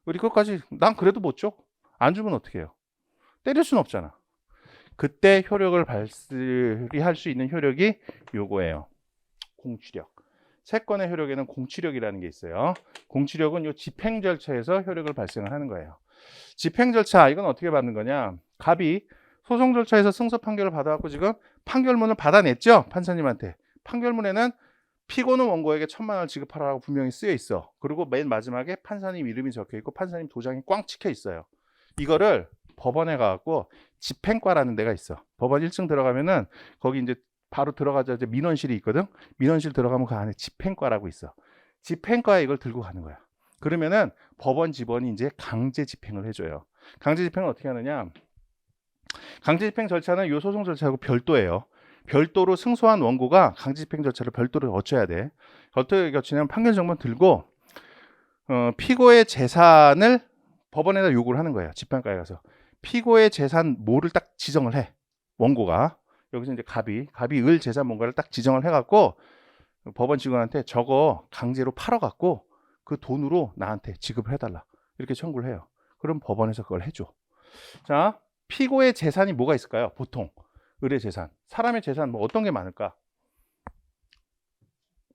을이 끝까지 난 그래도 못 줘. 안 주면 어떻게 해요? 때릴 수는 없잖아. 그때 효력을 발휘할 수 있는 효력이 요거예요. 공취력. 채권의 효력에는 공취력이라는 게 있어요. 공취력은 요 집행 절차에서 효력을 발생을 하는 거예요. 집행 절차 이건 어떻게 받는 거냐? 갑이 소송 절차에서 승소 판결을 받아갖고 지금 판결문을 받아냈죠? 판사님한테. 판결문에는 피고는 원고에게 1,000만 원을 지급하라고 분명히 쓰여 있어. 그리고 맨 마지막에 판사님 이름이 적혀 있고 판사님 도장이 꽝 찍혀 있어요. 이거를 법원에 가갖고 집행과라는 데가 있어. 법원 1층 들어가면은 거기 이제 바로 들어가자마자 민원실이 있거든. 민원실 들어가면 그 안에 집행과라고 있어. 집행과에 이걸 들고 가는 거야. 그러면은 법원 직원이 이제 강제 집행을 해줘요. 강제 집행을 어떻게 하느냐? 강제 집행 절차는 요 소송 절차하고 별도예요. 별도로 승소한 원고가 강제 집행 절차를 별도로 거쳐야 돼. 어떻게 거치냐면 판결 정보를 들고 피고의 재산을 법원에다 요구를 하는 거예요. 집행과에 가서 피고의 재산 뭐를 딱 지정을 해. 원고가 여기서 이제 갑이 재산 뭔가를 딱 지정을 해갖고 법원 직원한테 저거 강제로 팔아갖고 그 돈으로 나한테 지급을 해달라 이렇게 청구를 해요. 그럼 법원에서 그걸 해줘. 자, 피고의 재산이 뭐가 있을까요? 보통 의뢰 재산, 사람의 재산 뭐 어떤 게 많을까?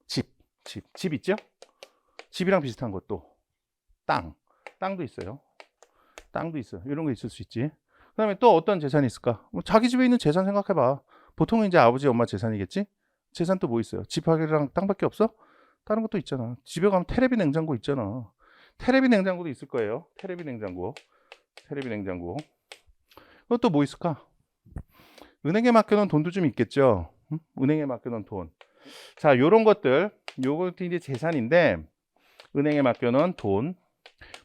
집 있죠? 집이랑 비슷한 것도 땅도 있어요. 땅도 있어. 이런 거 있을 수 있지. 그다음에 또 어떤 재산이 있을까? 뭐 자기 집에 있는 재산 생각해봐. 보통은 이제 아버지, 엄마 재산이겠지? 재산 또 뭐 있어요? 집하기랑 땅밖에 없어? 다른 것도 있잖아. 집에 가면 테레비 냉장고 있잖아. 테레비 냉장고도 있을 거예요. 테레비 냉장고. 그것도 뭐 있을까? 은행에 맡겨놓은 돈도 좀 있겠죠. 응? 은행에 맡겨놓은 돈. 자, 요런 것들, 요것도 이제 재산인데 은행에 맡겨놓은 돈.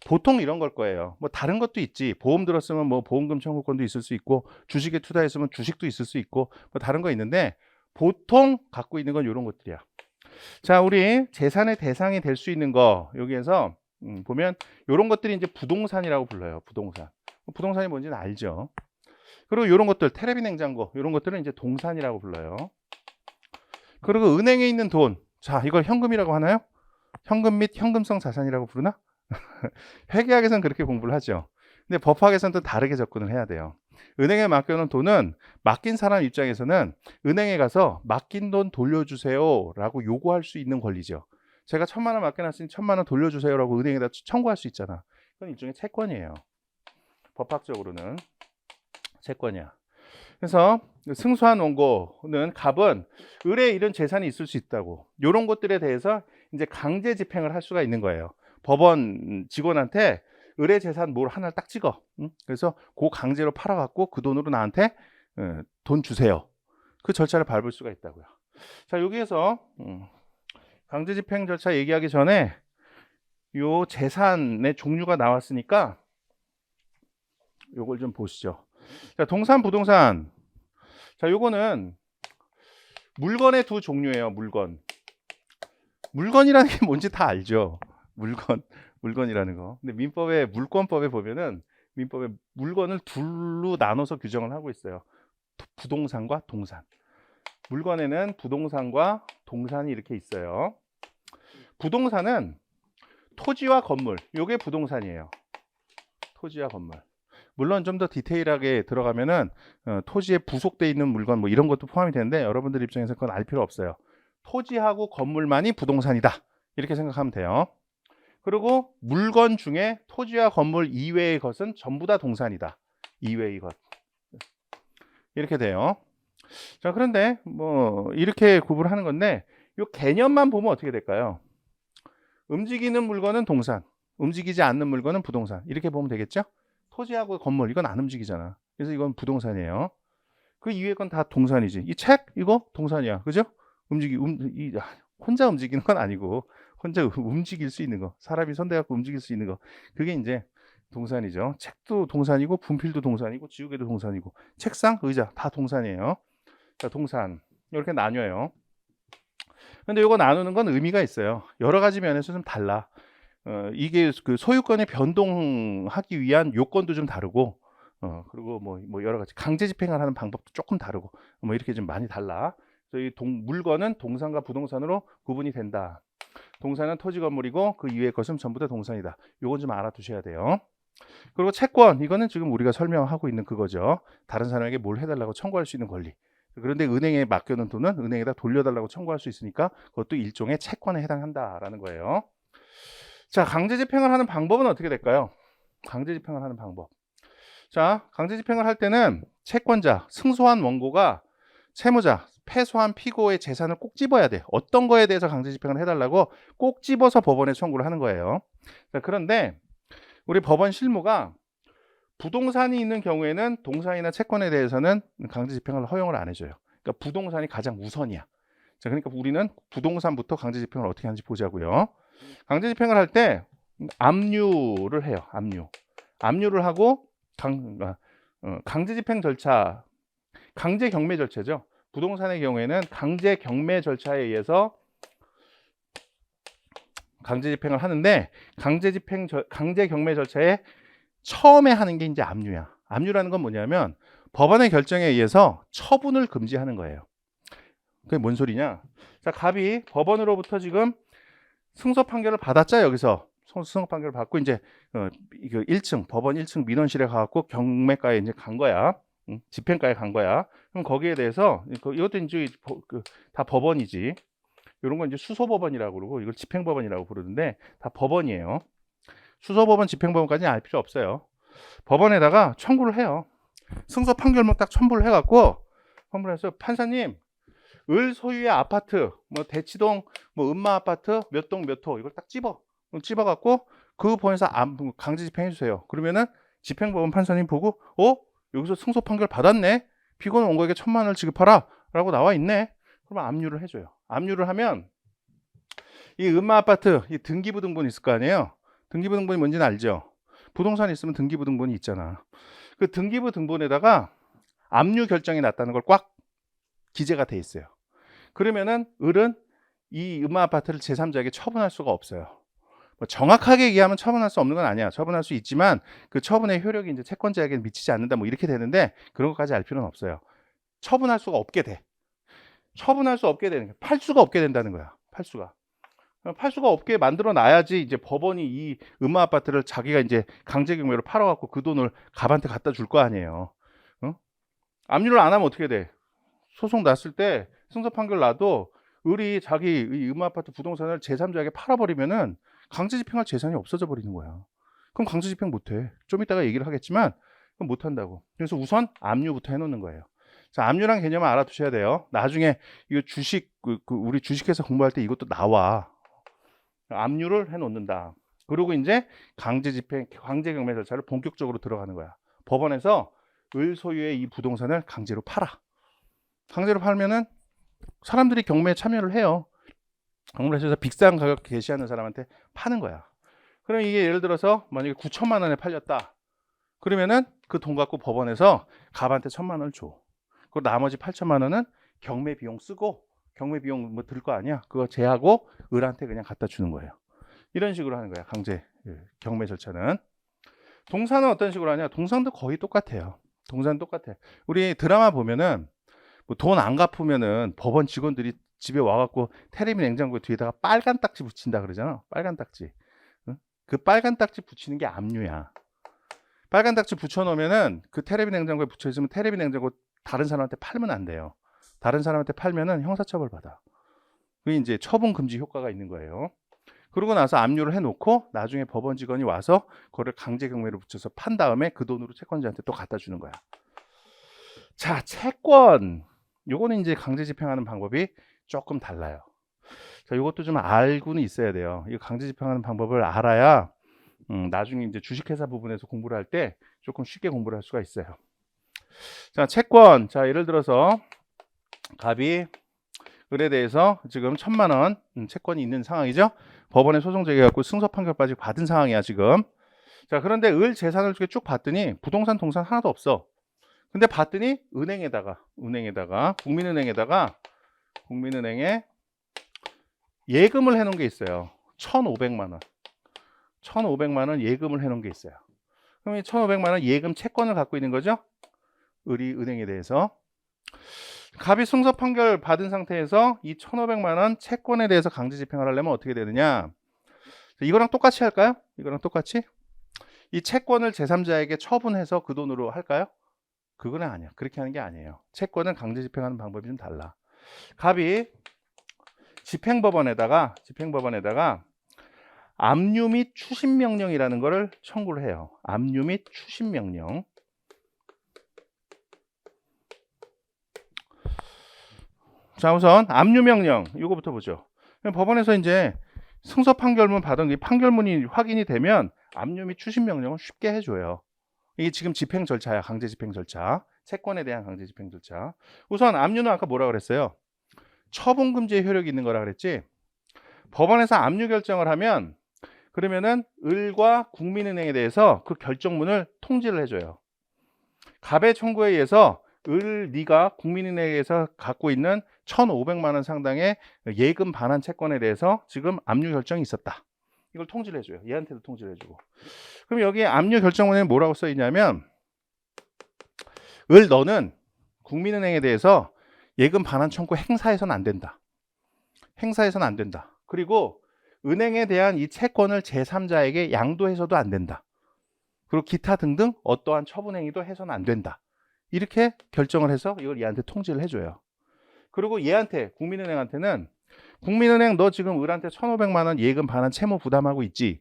보통 이런 걸 거예요. 뭐 다른 것도 있지. 보험 들었으면 뭐 보험금 청구권도 있을 수 있고, 주식에 투자했으면 주식도 있을 수 있고, 뭐 다른 거 있는데 보통 갖고 있는 건 이런 것들이야. 자, 우리 재산의 대상이 될 수 있는 거 여기에서 보면 이런 것들이 이제 부동산이라고 불러요. 부동산이 뭔지는 알죠. 그리고 이런 것들 테레비 냉장고 이런 것들은 이제 동산이라고 불러요. 그리고 은행에 있는 돈, 자 이걸 현금이라고 하나요? 현금 및 현금성 자산이라고 부르나? 회계학에서는 그렇게 공부를 하죠. 근데 법학에서는 또 다르게 접근을 해야 돼요. 은행에 맡겨놓은 돈은 맡긴 사람 입장에서는 은행에 가서 맡긴 돈 돌려주세요 라고 요구할 수 있는 권리죠. 제가 1,000만 원 맡겨놨으니 1,000만 원 돌려주세요 라고 은행에다 청구할 수 있잖아. 그건 일종의 채권이에요. 법학적으로는 채권이야. 그래서 승소한 원고는 갑은 을에 이런 재산이 있을 수 있다고, 이런 것들에 대해서 이제 강제 집행을 할 수가 있는 거예요. 법원 직원한테 을의 재산 뭘 하나를 딱 찍어. 그래서 그 강제로 팔아갖고 그 돈으로 나한테 돈 주세요. 그 절차를 밟을 수가 있다고요. 자, 여기에서 강제 집행 절차 얘기하기 전에 요 재산의 종류가 나왔으니까 요걸 좀 보시죠. 자, 동산, 부동산. 자, 요거는 물건의 두 종류예요. 물건이라는 게 뭔지 다 알죠. 물건이라는 거. 근데 민법의 물권법에 보면은 민법의 물건을 둘로 나눠서 규정을 하고 있어요. 부동산과 동산. 물건에는 부동산과 동산이 이렇게 있어요. 부동산은 토지와 건물. 요게 부동산이에요. 토지와 건물. 물론 좀 더 디테일하게 들어가면은 토지에 부속되어 있는 물건 뭐 이런 것도 포함이 되는데 여러분들 입장에서 그건 알 필요 없어요. 토지하고 건물만이 부동산이다. 이렇게 생각하면 돼요. 그리고 물건 중에 토지와 건물 이외의 것은 전부 다 동산이다. 이외의 것. 이렇게 돼요. 자, 그런데 뭐 이렇게 구분하는 건데 이 개념만 보면 어떻게 될까요? 움직이는 물건은 동산, 움직이지 않는 물건은 부동산. 이렇게 보면 되겠죠? 토지하고 건물 이건 안 움직이잖아. 그래서 이건 부동산이에요. 그 이외의 건 다 동산이지. 이 책 이거 동산이야. 그죠? 혼자 움직이는 건 아니고 혼자 움직일 수 있는 거, 사람이 손대갖고 움직일 수 있는 거, 그게 이제 동산이죠. 책도 동산이고 분필도 동산이고 지우개도 동산이고 책상, 의자 다 동산이에요. 자, 동산 이렇게 나뉘어요. 근데 이거 나누는 건 의미가 있어요. 여러 가지 면에서 좀 달라. 이게 그 소유권에 변동하기 위한 요건도 좀 다르고, 그리고 뭐 여러 가지 강제 집행을 하는 방법도 조금 다르고, 뭐 이렇게 좀 많이 달라. 저희 물건은 동산과 부동산으로 구분이 된다. 동산은 토지 건물이고 그 이외의 것은 전부 다 동산이다. 요건 좀 알아두셔야 돼요. 그리고 채권, 이거는 지금 우리가 설명하고 있는 그거죠. 다른 사람에게 뭘 해달라고 청구할 수 있는 권리. 그런데 은행에 맡겨놓은 돈은 은행에다 돌려달라고 청구할 수 있으니까 그것도 일종의 채권에 해당한다라는 거예요. 자, 강제 집행을 하는 방법은 어떻게 될까요? 강제 집행을 하는 방법. 자, 강제 집행을 할 때는 채권자, 승소한 원고가 채무자, 패소한 피고의 재산을 꼭 집어야 돼. 어떤 거에 대해서 강제 집행을 해달라고 꼭 집어서 법원에 청구를 하는 거예요. 자, 그런데 우리 법원 실무가 부동산이 있는 경우에는 동산이나 채권에 대해서는 강제 집행을 허용을 안 해줘요. 그러니까 부동산이 가장 우선이야. 자, 그러니까 우리는 부동산부터 강제 집행을 어떻게 하는지 보자고요. 강제 집행을 할 때 압류를 해요. 압류를 하고 강제 집행 절차, 강제 경매 절차죠. 부동산의 경우에는 강제 경매 절차에 의해서 강제 집행을 하는데, 강제 경매 절차에 처음에 하는 게 이제 압류야. 압류라는 건 뭐냐면 법원의 결정에 의해서 처분을 금지하는 거예요. 그게 뭔 소리냐? 자, 갑이 법원으로부터 지금 승소 판결을 받았죠. 여기서 승소 판결을 받고 이제 이거 1층 법원 1층 민원실에 가갖고 경매가에 이제 간 거야. 집행가에 간 거야. 그럼 거기에 대해서 이것도 이제 다 법원이지. 이런 건 이제 수소법원이라고 그러고 이걸 집행법원이라고 부르는데 다 법원이에요. 수소법원, 집행법원까지는 알 필요 없어요. 법원에다가 청구를 해요. 승소 판결문 딱 첨부를 해갖고 해서 판사님, 을 소유의 아파트, 뭐 대치동, 뭐 음마 아파트 몇 동 몇 호 이걸 딱 집어갖고 그 법원에서 강제 집행해 주세요. 그러면은 집행법원 판사님 보고 여기서 승소 판결 받았네. 피고는 온 거에게 1,000만 원을 지급하라라고 나와 있네. 그러면 압류를 해줘요. 압류를 하면 이 음마 아파트 이 등기부 등본이 있을 거 아니에요. 등기부 등본이 뭔지는 알죠. 부동산이 있으면 등기부 등본이 있잖아. 그 등기부 등본에다가 압류 결정이 났다는 걸 꽉 기재가 돼 있어요. 그러면은 을은 이 음마 아파트를 제3자에게 처분할 수가 없어요. 뭐 정확하게 얘기하면 처분할 수 없는 건 아니야. 처분할 수 있지만 그 처분의 효력이 이제 채권자에게 미치지 않는다 뭐 이렇게 되는데 그런 것까지 알 필요는 없어요. 처분할 수가 없게 돼. 처분할 수 없게 되는 거야. 팔 수가 없게 된다는 거야. 팔 수가 없게 만들어 놔야지 이제 법원이 이 음마 아파트를 자기가 이제 강제 경매로 팔아갖고 그 돈을 갑한테 갖다 줄 거 아니에요. 압류를 안 하면 어떻게 돼? 소송 났을 때 승소 판결 나도 을이 자기 이 음마 아파트 부동산을 제3자에게 팔아버리면은 강제 집행할 재산이 없어져 버리는 거야. 그럼 강제 집행 못해. 좀 이따가 얘기를 하겠지만 그럼 못한다고. 그래서 우선 압류부터 해놓는 거예요. 자, 압류란 개념을 알아두셔야 돼요. 나중에 이거 주식 우리 주식회사 공부할 때 이것도 나와. 압류를 해놓는다. 그리고 이제 강제 집행, 강제 경매 절차를 본격적으로 들어가는 거야. 법원에서 을 소유의 이 부동산을 강제로 팔아. 강제로 팔면은 사람들이 경매에 참여를 해요. 경매를 해서 비싼 가격 게시하는 사람한테 파는 거야. 그럼 이게 예를 들어서 만약에 9천만 원에 팔렸다. 그러면은 그 돈 갖고 법원에서 갑한테 1,000만 원을 줘. 그리고 나머지 8천만 원은 경매 비용 쓰고, 경매 비용 뭐 들 거 아니야. 그거 제하고 을한테 그냥 갖다 주는 거예요. 이런 식으로 하는 거야. 강제 경매 절차는. 동산은 어떤 식으로 하냐? 동산도 거의 똑같아요. 동산은 똑같아. 우리 드라마 보면은 뭐 돈 안 갚으면은 법원 직원들이 집에 와갖고 테레비 냉장고 뒤에다가 빨간 딱지 붙인다 그러잖아. 빨간 딱지. 그 빨간 딱지 붙이는 게 압류야. 빨간 딱지 붙여놓으면은 그 테레비 냉장고에 붙여있으면 테레비 냉장고 다른 사람한테 팔면 안 돼요. 다른 사람한테 팔면은 형사처벌 받아. 그게 이제 처분 금지 효과가 있는 거예요. 그러고 나서 압류를 해놓고 나중에 법원 직원이 와서 그거를 강제 경매로 붙여서 판 다음에 그 돈으로 채권자한테 또 갖다 주는 거야. 자, 채권. 요거는 이제 강제 집행하는 방법이 조금 달라요. 자, 이것도 좀 알고는 있어야 돼요. 이 강제 집행하는 방법을 알아야 나중에 이제 주식회사 부분에서 공부를 할 때 조금 쉽게 공부를 할 수가 있어요. 자, 채권. 자, 예를 들어서 갑이 을에 대해서 지금 1,000만 원 채권이 있는 상황이죠. 법원에 소송 제기해갖고 승소 판결까지 받은 상황이야 지금. 자, 그런데 을 재산을 쭉 봤더니 부동산 동산 하나도 없어. 근데 봤더니 은행에다가 국민은행에 예금을 해놓은 게 있어요. 1,500만 원. 1,500만 원 예금을 해놓은 게 있어요. 그럼 이 1,500만 원 예금 채권을 갖고 있는 거죠. 을이 은행에 대해서. 갑이 승소 판결 받은 상태에서 이 1,500만 원 채권에 대해서 강제 집행을 하려면 어떻게 되느냐? 이거랑 똑같이 할까요? 이거랑 똑같이? 이 채권을 제3자에게 처분해서 그 돈으로 할까요? 그건 아니야. 그렇게 하는 게 아니에요. 채권은 강제 집행하는 방법이 좀 달라. 갑이 집행법원에다가 압류 및 추심 명령이라는 거를 청구를 해요. 압류 및 추심 명령. 자, 우선 압류 명령 이거부터 보죠. 법원에서 이제 승소 판결문 받은 이 판결문이 확인이 되면 압류 및 추심 명령을 쉽게 해줘요. 이게 지금 집행 절차야. 강제 집행 절차. 채권에 대한 강제 집행 절차. 우선 압류는 아까 뭐라 그랬어요? 처분 금지의 효력이 있는 거라 그랬지. 법원에서 압류 결정을 하면 그러면은 을과 국민은행에 대해서 그 결정문을 통지를 해줘요. 갑의 청구에 의해서 네가 국민은행에서 갖고 있는 1,500만 원 상당의 예금 반환 채권에 대해서 지금 압류 결정이 있었다. 이걸 통지를 해줘요. 얘한테도 통지를 해주고. 그럼 여기 압류 결정문에 뭐라고 써 있냐면 너는 국민은행에 대해서 예금 반환 청구 행사해서는 안 된다. 행사해서는 안 된다. 그리고 은행에 대한 이 채권을 제3자에게 양도해서도 안 된다. 그리고 기타 등등 어떠한 처분 행위도 해서는 안 된다. 이렇게 결정을 해서 이걸 얘한테 통지를 해줘요. 그리고 얘한테 국민은행한테는 국민은행 너 지금 을한테 1,500만 원 예금 반환 채무 부담하고 있지.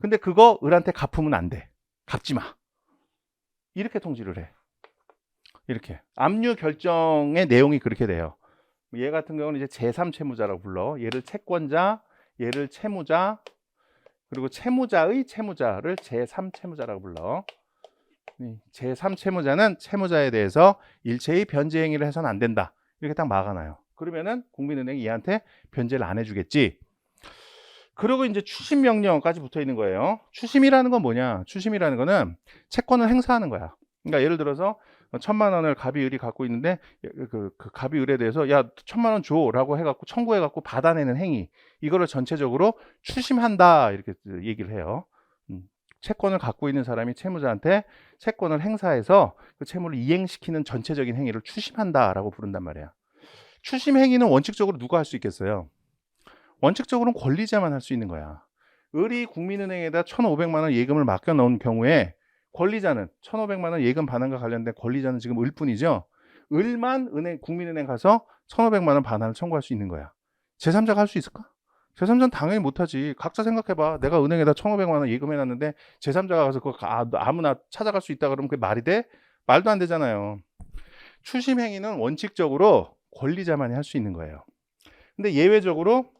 근데 그거 을한테 갚으면 안 돼. 갚지 마. 이렇게 통지를 해. 이렇게 압류 결정의 내용이 그렇게 돼요. 얘 같은 경우는 이제 제3채무자라고 불러. 얘를 채권자, 얘를 채무자, 그리고 채무자의 채무자를 제3채무자라고 불러. 제3채무자는 채무자에 대해서 일체의 변제 행위를 해서는 안 된다. 이렇게 딱 막아놔요. 그러면은 국민은행이 얘한테 변제를 안 해주겠지. 그리고 이제 추심 명령까지 붙어 있는 거예요. 추심이라는 건 뭐냐? 추심이라는 거는 채권을 행사하는 거야. 그러니까 예를 들어서 1,000만 원을 갑이 을이 갖고 있는데 그 갑이 을에 대해서 야 1,000만 원 줘라고 해갖고 청구해갖고 받아내는 행위, 이거를 전체적으로 추심한다 이렇게 얘기를 해요. 채권을 갖고 있는 사람이 채무자한테 채권을 행사해서 그 채무를 이행시키는 전체적인 행위를 추심한다라고 부른단 말이야. 추심 행위는 원칙적으로 누가 할 수 있겠어요? 원칙적으로는 권리자만 할 수 있는 거야. 을이 국민은행에다 1,500만 원 예금을 맡겨 놓은 경우에 권리자는 1,500만 원 예금 반환과 관련된 권리자는 지금 을뿐이죠. 을만 국민은행 가서 1,500만 원 반환을 청구할 수 있는 거야. 제3자가 할 수 있을까? 제3자는 당연히 못하지. 각자 생각해봐. 내가 은행에다 1,500만 원 예금해놨는데 제3자가 가서 그거 아무나 찾아갈 수 있다 그러면 그게 말이 돼? 말도 안 되잖아요. 추심 행위는 원칙적으로 권리자만이 할 수 있는 거예요. 근데 예외적으로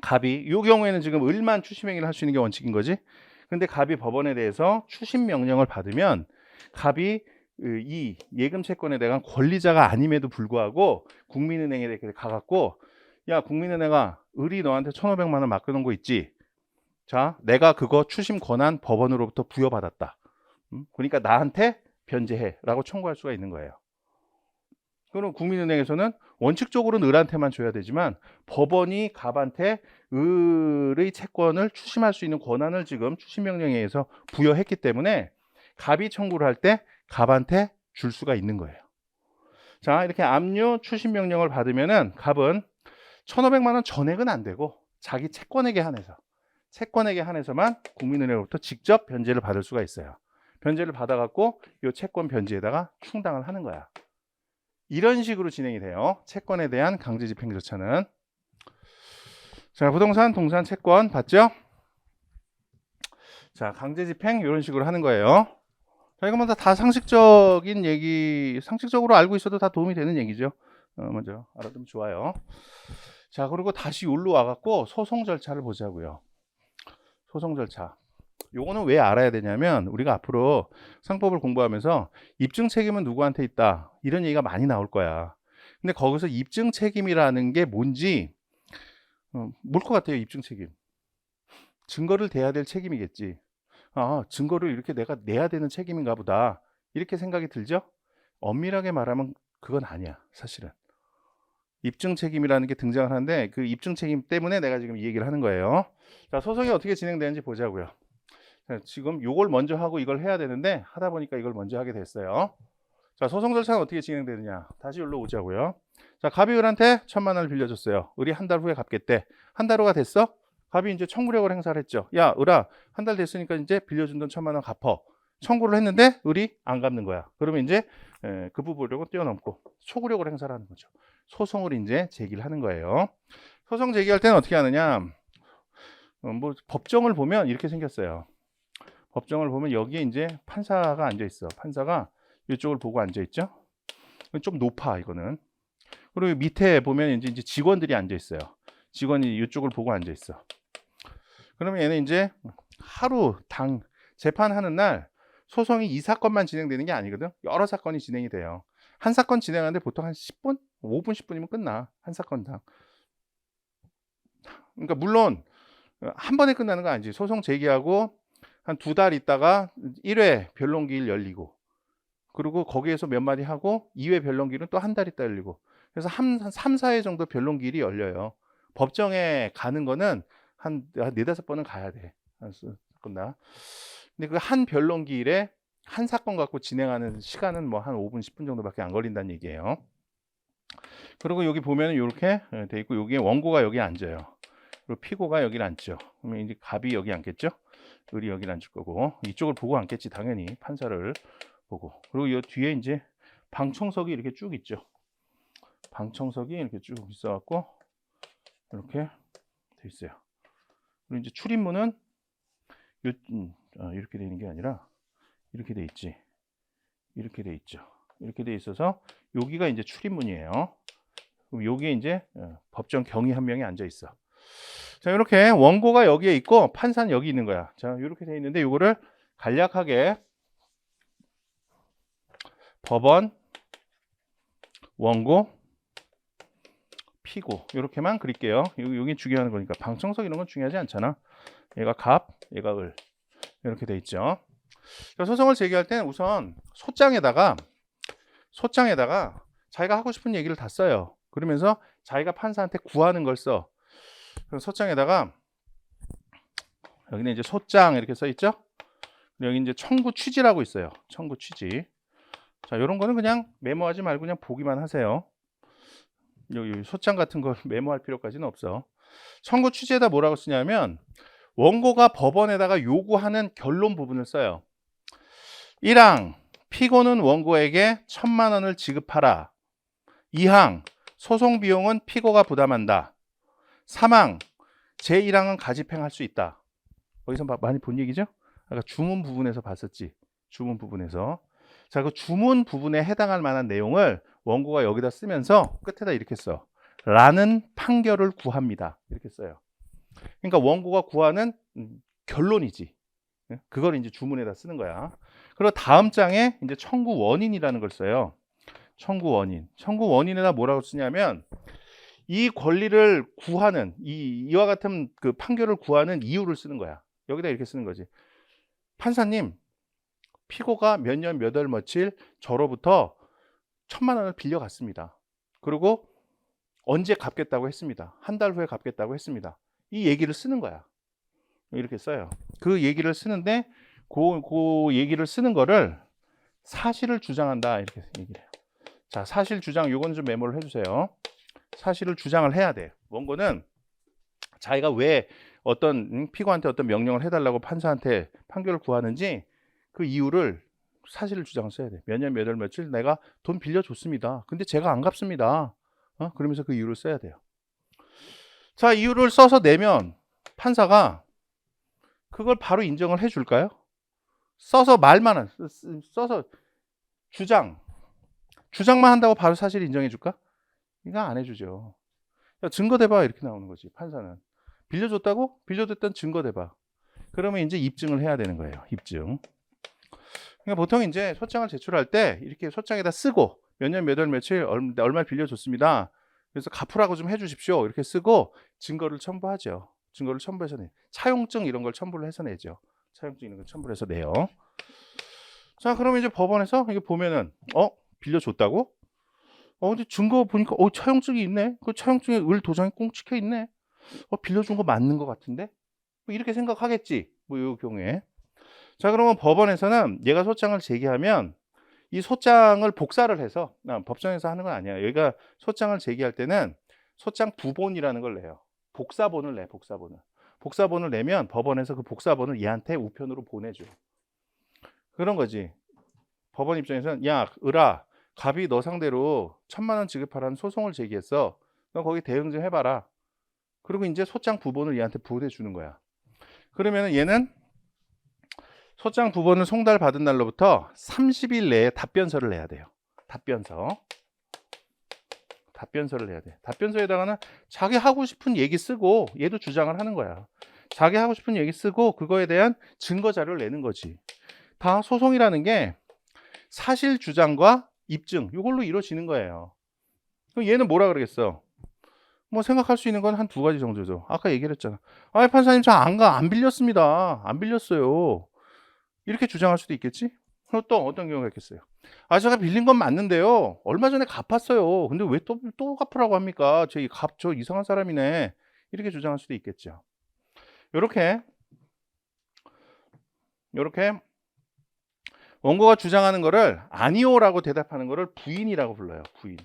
갑이, 이 경우에는 지금 을만 추심 행위를 할 수 있는 게 원칙인 거지. 근데 갑이 법원에 대해서 추심 명령을 받으면 갑이 이 예금 채권에 대한 권리자가 아님에도 불구하고 국민은행에 대해 가갖고 야 국민은행아 을이 너한테 1,500만 원 맡겨놓은 거 있지. 자 내가 그거 추심 권한 법원으로부터 부여받았다. 그러니까 나한테 변제해 라고 청구할 수가 있는 거예요. 그럼 국민은행에서는 원칙적으로는 을한테만 줘야 되지만 법원이 갑한테 을의 채권을 추심할 수 있는 권한을 지금 추심명령에 의해서 부여했기 때문에 갑이 청구를 할 때 갑한테 줄 수가 있는 거예요. 자 이렇게 압류 추심명령을 받으면은 갑은 1,500만 원 전액은 안 되고 자기 채권액에 한해서만 국민은행으로부터 직접 변제를 받을 수가 있어요. 변제를 받아갖고 이 채권 변제에다가 충당을 하는 거야. 이런 식으로 진행이 돼요. 채권에 대한 강제 집행 절차는. 자, 부동산, 동산, 채권 봤죠? 자, 강제 집행 이런 식으로 하는 거예요. 자, 이거 다 상식적인 얘기, 상식적으로 알고 있어도 다 도움이 되는 얘기죠. 먼저 알아두면 좋아요. 자, 그리고 다시 여기로 와갖고 소송 절차를 보자고요. 소송 절차. 요거는 왜 알아야 되냐면 우리가 앞으로 상법을 공부하면서 입증 책임은 누구한테 있다 이런 얘기가 많이 나올 거야. 근데 거기서 입증 책임이라는 게 뭔지 뭘 것 같아요? 입증 책임 증거를 대야 될 책임이겠지. 아 증거를 이렇게 내가 내야 되는 책임인가 보다 이렇게 생각이 들죠? 엄밀하게 말하면 그건 아니야. 사실은 입증 책임이라는 게 등장을 하는데 그 입증 책임 때문에 내가 지금 이 얘기를 하는 거예요. 자 소송이 어떻게 진행되는지 보자고요. 지금 요걸 먼저 하고 이걸 해야 되는데 하다 보니까 이걸 먼저 하게 됐어요. 자 소송 절차는 어떻게 진행되느냐 다시 여기로 오자고요. 자 갑이 을한테 1,000만 원을 빌려줬어요. 을이 한 달 후에 갚겠대. 한 달 후가 됐어? 갑이 이제 청구력을 행사를 했죠. 야 을아 한 달 됐으니까 이제 빌려준 돈 1,000만 원 갚어. 청구를 했는데 을이 안 갚는 거야. 그러면 이제 그 부분력을 뛰어넘고 초구력을 행사를 하는 거죠. 소송을 이제 제기를 하는 거예요. 소송 제기할 때는 어떻게 하느냐 뭐 법정을 보면 이렇게 생겼어요. 법정을 보면 여기에 이제 판사가 앉아 있어. 판사가 이쪽을 보고 앉아 있죠. 좀 높아 이거는. 그리고 밑에 보면 이제 직원들이 앉아 있어요. 직원이 이쪽을 보고 앉아 있어. 그러면 얘는 이제 하루 당 재판하는 날 소송이 이 사건만 진행되는 게 아니거든. 여러 사건이 진행이 돼요. 한 사건 진행하는데 보통 한 10분? 5분, 10분이면 끝나. 한 사건당. 그러니까 물론 한 번에 끝나는 거 아니지. 소송 제기하고 한 2달 있다가 1회 변론기일 열리고, 그리고 거기에서 몇 마디 하고 2회 변론기일은 또 한 달 있다 열리고, 그래서 한 3, 4회 정도 변론기일이 열려요. 법정에 가는 거는 한 4-5번은 가야 돼. 끝나. 근데 그 한 변론기일에 한 사건 갖고 진행하는 시간은 뭐 한 5분, 10분 정도밖에 안 걸린다는 얘기예요. 그리고 여기 보면은 이렇게 돼 있고, 여기에 원고가 여기 앉아요. 그리고 피고가 여기 앉죠. 그러면 이제 갑이 여기 앉겠죠? 을이 여기 앉을 거고, 이쪽을 보고 앉겠지, 당연히 판사를 보고. 그리고 이 뒤에 이제 방청석이 이렇게 쭉 있죠. 방청석이 이렇게 쭉 있어갖고 이렇게 돼 있어요. 그리고 이제 출입문은 이렇게 돼 있는 게 아니라 이렇게 돼 있지. 이렇게 돼 있죠. 이렇게 돼 있어서 여기가 이제 출입문이에요. 그럼 여기에 이제 법정 경위 한 명이 앉아 있어. 자, 이렇게 원고가 여기에 있고 판사는 여기 있는 거야. 자, 이렇게 돼 있는데 이거를 간략하게 법원, 원고, 피고 이렇게만 그릴게요. 여기 중요한 거니까. 방청석 이런 건 중요하지 않잖아. 얘가 갑, 얘가 을. 이렇게 돼 있죠. 소송을 제기할 때는 우선 소장에다가 자기가 하고 싶은 얘기를 다 써요. 그러면서 자기가 판사한테 구하는 걸 써. 소장에다가 여기는 이제 소장 이렇게 써 있죠. 여기 이제 청구 취지라고 있어요. 청구 취지. 자, 이런 거는 그냥 메모하지 말고 그냥 보기만 하세요. 여기 소장 같은 걸 메모할 필요까지는 없어. 청구 취지에다 뭐라고 쓰냐면 원고가 법원에다가 요구하는 결론 부분을 써요. 1항 피고는 원고에게 1,000만 원을 지급하라. 2항 소송 비용은 피고가 부담한다. 3항 제1항은 가집행할 수 있다. 어디서 많이 본 얘기죠? 아까 주문 부분에서 봤었지. 주문 부분에서. 자, 그 주문 부분에 해당할 만한 내용을 원고가 여기다 쓰면서 끝에다 이렇게 써. 라는 판결을 구합니다. 이렇게 써요. 그러니까 원고가 구하는 결론이지. 그걸 이제 주문에다 쓰는 거야. 그리고 다음 장에 이제 청구 원인이라는 걸 써요. 청구 원인. 청구 원인에다 뭐라고 쓰냐면 이 권리를 구하는 이와 같은 그 판결을 구하는 이유를 쓰는 거야. 여기다 이렇게 쓰는 거지. 판사님, 피고가 몇 년 몇 월 며칠 저로부터 1,000만 원을 빌려갔습니다. 그리고 언제 갚겠다고 했습니다. 한 달 후에 갚겠다고 했습니다. 이 얘기를 쓰는 거야. 이렇게 써요. 그 얘기를 쓰는데 그 얘기를 쓰는 거를 사실을 주장한다 이렇게 얘기를 해요. 자, 사실 주장 요건 좀 메모를 해주세요. 사실을 주장을 해야 돼. 원고는 자기가 왜 어떤 피고한테 어떤 명령을 해달라고 판사한테 판결을 구하는지 그 이유를 사실을 주장을 써야 돼. 몇 년 몇 월 며칠 내가 돈 빌려줬습니다. 근데 제가 안 갚습니다. 그러면서 그 이유를 써야 돼요. 자, 이유를 써서 내면 판사가 그걸 바로 인정을 해줄까요? 써서 써서 주장만 한다고 바로 사실 인정해줄까? 이거 안 해주죠. 야, 증거 대봐 이렇게 나오는 거지. 판사는 빌려줬다고? 빌려줬던 증거 대봐. 그러면 이제 입증을 해야 되는 거예요. 입증. 그러니까 보통 이제 소장을 제출할 때 이렇게 소장에다 쓰고 몇 년 몇 월 며칠 얼마 빌려줬습니다. 그래서 갚으라고 좀 해주십시오. 이렇게 쓰고 증거를 첨부하죠. 증거를 첨부해서 내. 차용증 이런 걸 첨부를 해서 내죠. 차용증 이런 걸 첨부를 해서 내요. 자, 그러면 이제 법원에서 이게 보면은 빌려줬다고? 근데 증거 보니까 차용증이 있네. 그 차용증에 을 도장이 꽁 찍혀 있네. 빌려준 거 맞는 것 같은데? 뭐 이렇게 생각하겠지. 뭐 이 경우에. 자, 그러면 법원에서는 얘가 소장을 제기하면 이 소장을 복사를 해서 법정에서 하는 건 아니야. 얘가 소장을 제기할 때는 소장 부본이라는 걸 내요. 복사본을 내. 복사본을 내면 법원에서 그 복사본을 얘한테 우편으로 보내줘. 그런 거지. 법원 입장에서는 야, 을아, 갑이 너 상대로 1,000만 원 지급하라는 소송을 제기했어. 너 거기 대응 좀 해봐라. 그리고 이제 소장 부본을 얘한테 보내주는 거야. 그러면은 얘는 소장 부본을 송달받은 날로부터 30일 내에 답변서를 내야 돼요. 답변서를 내야 돼. 답변서에다가는 자기 하고 싶은 얘기 쓰고 얘도 주장을 하는 거야. 자기 하고 싶은 얘기 쓰고 그거에 대한 증거 자료를 내는 거지. 다 소송이라는 게 사실 주장과 입증 이걸로 이루어지는 거예요. 그럼 얘는 뭐라 그러겠어? 뭐 생각할 수 있는 건 한 두 가지 정도죠. 아까 얘기를 했잖아. 아이 판사님 저 안 빌렸습니다. 안 빌렸어요. 이렇게 주장할 수도 있겠지? 그리고 또 어떤 경우가 있겠어요? 아 제가 빌린 건 맞는데요. 얼마 전에 갚았어요. 근데 왜 또 갚으라고 합니까? 저 이상한 사람이네. 이렇게 주장할 수도 있겠죠. 요렇게 원고가 주장하는 거를 아니오라고 대답하는 거를 부인이라고 불러요. 부인.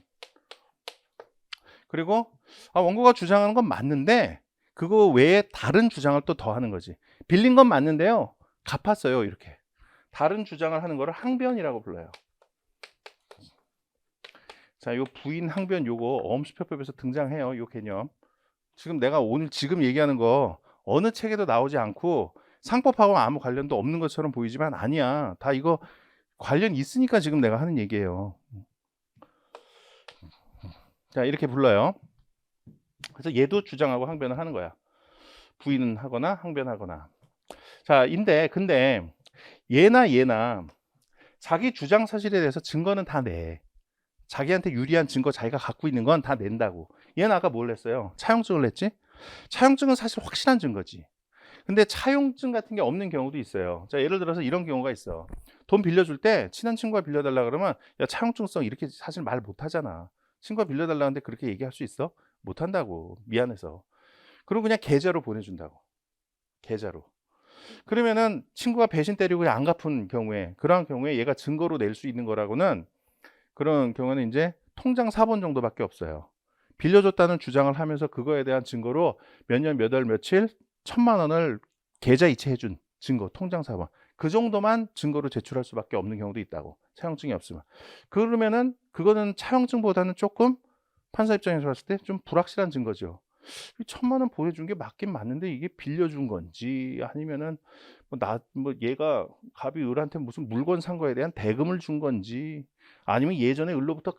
그리고 원고가 주장하는 건 맞는데 그거 외에 다른 주장을 또 더하는 거지. 빌린 건 맞는데요. 갚았어요. 이렇게. 다른 주장을 하는 거를 항변이라고 불러요. 자, 요 부인 항변 요거 어음수표법에서 등장해요. 요 개념. 지금 내가 오늘 지금 얘기하는 거 어느 책에도 나오지 않고 상법하고 아무 관련도 없는 것처럼 보이지만 아니야. 다 이거 관련 있으니까 지금 내가 하는 얘기예요. 자, 이렇게 불러요. 그래서 얘도 주장하고 항변을 하는 거야. 부인은 하거나 항변하거나. 자, 근데 얘나 자기 주장 사실에 대해서 증거는 다 내. 자기한테 유리한 증거 자기가 갖고 있는 건 다 낸다고. 얘는 아까 뭘 냈어요? 차용증을 냈지? 차용증은 사실 확실한 증거지. 근데 차용증 같은 게 없는 경우도 있어요. 자, 예를 들어서 이런 경우가 있어. 돈 빌려줄 때 친한 친구가 빌려달라 그러면 야 차용증성 이렇게 사실 말 못하잖아. 친구가 빌려달라는데 그렇게 얘기할 수 있어? 못한다고. 미안해서. 그럼 그냥 계좌로 보내준다고. 계좌로. 그러면은 친구가 배신 때리고 안 갚은 경우에 그러한 경우에 얘가 증거로 낼 수 있는 거라고는 그런 경우는 이제 통장 4번 정도밖에 없어요. 빌려줬다는 주장을 하면서 그거에 대한 증거로 몇 년, 몇 월, 며칠 1,000만 원을 계좌 이체해준 증거, 통장 4번. 그 정도만 증거로 제출할 수밖에 없는 경우도 있다고. 차용증이 없으면. 그러면은 그거는 차용증보다는 조금 판사 입장에서 봤을 때 좀 불확실한 증거죠. 1,000만 원 보내준 게 맞긴 맞는데 이게 빌려준 건지 아니면은 얘가 갑이 을한테 무슨 물건 산 거에 대한 대금을 준 건지 아니면 예전에 을로부터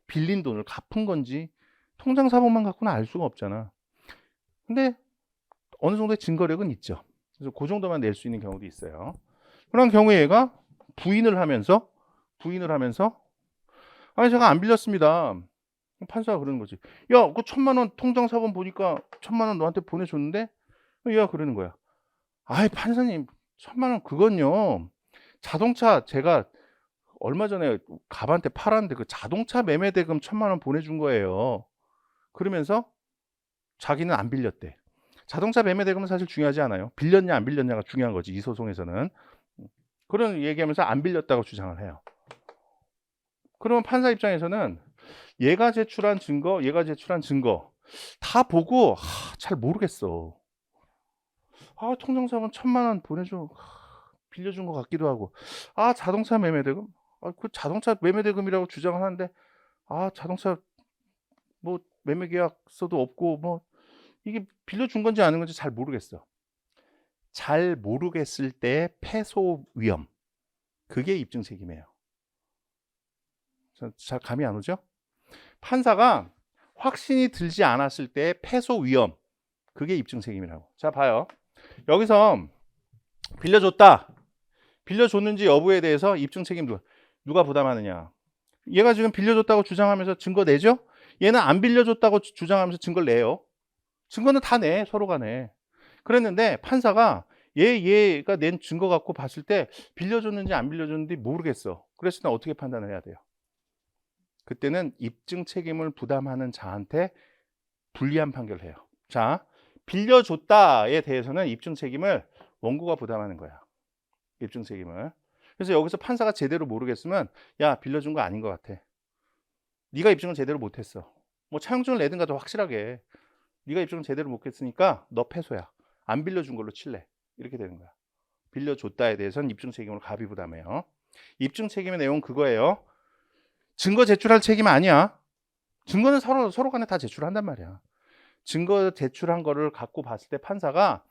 빌린 돈을 갚은 건지 통장 사본만 갖고는 알 수가 없잖아. 근데 어느 정도의 증거력은 있죠. 그래서 그 정도만 낼 수 있는 경우도 있어요. 그런 경우에 얘가 부인을 하면서 아니 제가 안 빌렸습니다. 판사가 그러는 거지. 야, 그 1,000만 원 통장 사본 보니까 1,000만 원 너한테 보내줬는데 얘가 그러는 거야. 아이 판사님 1,000만 원 그건요. 자동차 제가 얼마 전에 갑한테 팔았는데 그 자동차 매매 대금 1,000만 원 보내준 거예요. 그러면서 자기는 안 빌렸대. 자동차 매매 대금은 사실 중요하지 않아요. 빌렸냐 안 빌렸냐가 중요한 거지 이 소송에서는. 그런 얘기하면서 안 빌렸다고 주장을 해요. 그러면 판사 입장에서는 얘가 제출한 증거 다 보고 잘 모르겠어. 통장사본 1,000만 원 보내줘. 빌려준 것 같기도 하고. 자동차 매매대금? 그 자동차 매매대금이라고 주장을 하는데 자동차 뭐 매매계약서도 없고 뭐 이게 빌려준 건지 아닌 건지 잘 모르겠어. 잘 모르겠을 때 패소 위험. 그게 입증 책임이에요. 잘 감이 안 오죠? 판사가 확신이 들지 않았을 때 패소 위험. 그게 입증 책임이라고. 자, 봐요. 여기서 빌려줬는지 여부에 대해서 입증 책임 누가 부담하느냐. 얘가 지금 빌려줬다고 주장하면서 증거 내죠? 얘는 안 빌려줬다고 주장하면서 증거를 내요. 증거는 다 내, 서로가 내. 그랬는데 판사가 얘가 낸 증거 갖고 봤을 때 빌려줬는지 안 빌려줬는지 모르겠어. 그랬을 때 어떻게 판단을 해야 돼요? 그때는 입증 책임을 부담하는 자한테 불리한 판결을 해요. 자, 빌려줬다에 대해서는 입증 책임을 원고가 부담하는 거야. 입증 책임을. 그래서 여기서 판사가 제대로 모르겠으면 야, 빌려준 거 아닌 것 같아. 네가 입증을 제대로 못했어. 뭐 차용증을 내든가 더 확실하게. 네가 입증을 제대로 못했으니까 너 패소야. 안 빌려준 걸로 칠래. 이렇게 되는 거야. 빌려줬다에 대해서는 입증 책임을 갑이 부담해요. 입증 책임의 내용은 그거예요. 증거 제출할 책임 아니야. 증거는 서로 간에 다 제출한단 말이야. 증거 제출한 거를 갖고 봤을 때 판사가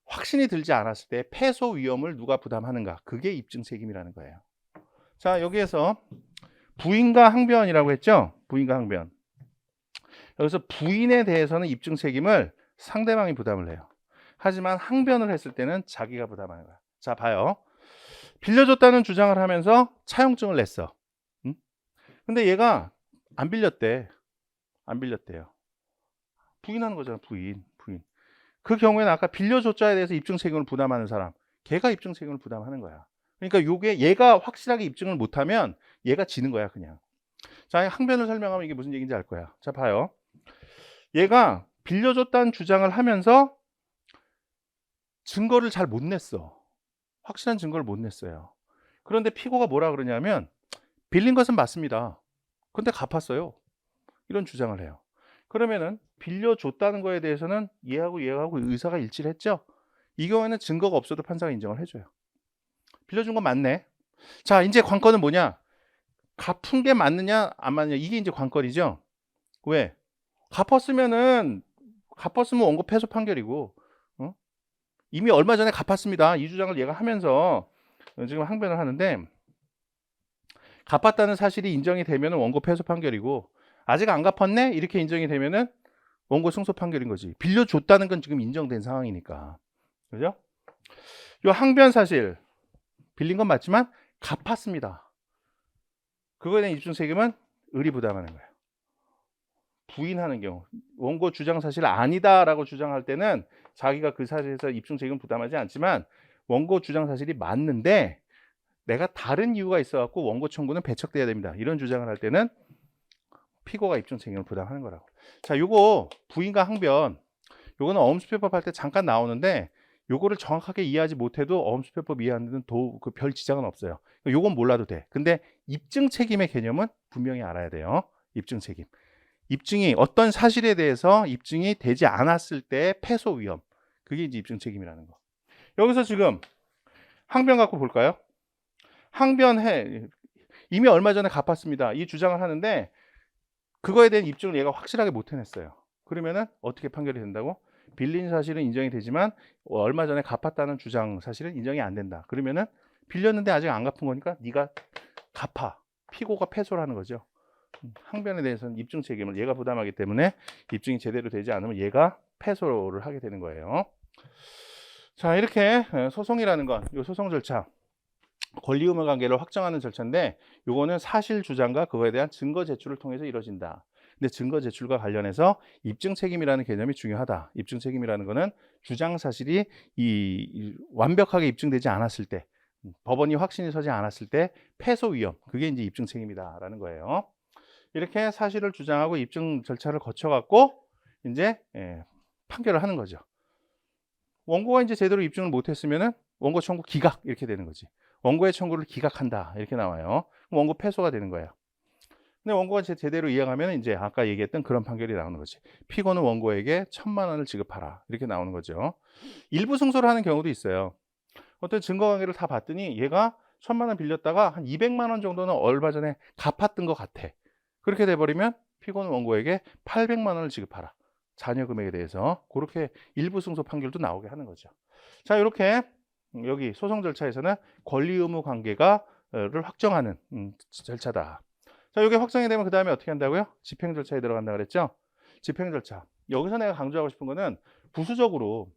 확신이 들지 않았을 때 패소 위험을 누가 부담하는가. 그게 입증 책임이라는 거예요. 자, 여기에서 부인과 항변이라고 했죠. 부인과 항변. 여기서 부인에 대해서는 입증 책임을 상대방이 부담을 해요. 하지만 항변을 했을 때는 자기가 부담하는 거야. 자, 봐요. 빌려줬다는 주장을 하면서 차용증을 냈어. 응? 근데 얘가 안 빌렸대. 안 빌렸대요. 부인하는 거잖아. 부인. 그 경우에는 아까 빌려줬자에 대해서 입증 책임을 부담하는 사람, 걔가 입증 책임을 부담하는 거야. 그러니까 요게 얘가 확실하게 입증을 못하면 얘가 지는 거야 그냥. 자, 항변을 설명하면 이게 무슨 얘기인지 알 거야. 자, 봐요. 얘가 빌려줬다는 주장을 하면서 증거를 잘 못 냈어. 확실한 증거를 못 냈어요. 그런데 피고가 뭐라 그러냐면 빌린 것은 맞습니다. 근데 갚았어요. 이런 주장을 해요. 그러면은 빌려줬다는 거에 대해서는 얘하고 의사가 일치를 했죠. 이 경우에는 증거가 없어도 판사가 인정을 해줘요. 빌려준 건 맞네. 자, 이제 관건은 뭐냐? 갚은 게 맞느냐 안 맞느냐, 이게 이제 관건이죠. 왜? 갚았으면 원고 패소 판결이고, 어? 이미 얼마 전에 갚았습니다. 이 주장을 얘가 하면서 지금 항변을 하는데, 갚았다는 사실이 인정이 되면 원고 패소 판결이고, 아직 안 갚았네? 이렇게 인정이 되면은 원고 승소 판결인 거지. 빌려줬다는 건 지금 인정된 상황이니까. 그죠? 요 항변 사실, 빌린 건 맞지만 갚았습니다. 그거에 대한 입증 책임은 의리 부담하는 거예요. 부인하는 경우, 원고 주장 사실 아니다라고 주장할 때는 자기가 그 사실에서 입증 책임 부담하지 않지만, 원고 주장 사실이 맞는데 내가 다른 이유가 있어갖고 원고 청구는 배척돼야 됩니다. 이런 주장을 할 때는 피고가 입증 책임을 부담하는 거라고. 자, 요거 부인과 항변, 요거는 어음수표법 할 때 잠깐 나오는데, 요거를 정확하게 이해하지 못해도 어음수표법 이해하는 데는 그 별 지장은 없어요. 요건 몰라도 돼. 근데 입증 책임의 개념은 분명히 알아야 돼요. 입증 책임. 입증이 어떤 사실에 대해서 입증이 되지 않았을 때 패소 위험, 그게 이제 입증 책임이라는 거. 여기서 지금 항변 갖고 볼까요? 항변해, 이미 얼마 전에 갚았습니다, 이 주장을 하는데 그거에 대한 입증을 얘가 확실하게 못 해냈어요. 그러면은 어떻게 판결이 된다고? 빌린 사실은 인정이 되지만 얼마 전에 갚았다는 주장 사실은 인정이 안 된다. 그러면은 빌렸는데 아직 안 갚은 거니까 네가 갚아. 피고가 패소를 하는 거죠. 항변에 대해서는 입증 책임을 얘가 부담하기 때문에 입증이 제대로 되지 않으면 얘가 패소를 하게 되는 거예요. 자, 이렇게 소송이라는 건, 이 소송 절차, 권리 의무 관계를 확정하는 절차인데, 요거는 사실 주장과 그거에 대한 증거 제출을 통해서 이루어진다. 근데 증거 제출과 관련해서 입증 책임이라는 개념이 중요하다. 입증 책임이라는 거는 주장 사실이 완벽하게 입증되지 않았을 때, 법원이 확신이 서지 않았을 때 패소 위험, 그게 이제 입증 책임이다라는 거예요. 이렇게 사실을 주장하고 입증 절차를 거쳐갖고 이제 판결을 하는 거죠. 원고가 이제 제대로 입증을 못했으면은 원고 청구 기각 이렇게 되는 거지. 원고의 청구를 기각한다 이렇게 나와요. 원고 패소가 되는 거예요. 근데 원고가 제대로 이해하면 이제 아까 얘기했던 그런 판결이 나오는 거지. 피고는 원고에게 1,000만 원을 지급하라 이렇게 나오는 거죠. 일부 승소를 하는 경우도 있어요. 어떤 증거 관계를 다 봤더니 얘가 1,000만 원 빌렸다가 한 200만 원 정도는 얼마 전에 갚았던 것 같아. 그렇게 돼버리면 피고는 원고에게 800만 원을 지급하라. 잔여 금액에 대해서. 그렇게 일부 승소 판결도 나오게 하는 거죠. 자, 이렇게 여기 소송 절차에서는 권리 의무 관계가를 확정하는 절차다. 자, 이게 확정이 되면 그 다음에 어떻게 한다고요? 집행 절차에 들어간다 그랬죠? 집행 절차. 여기서 내가 강조하고 싶은 거는 부수적으로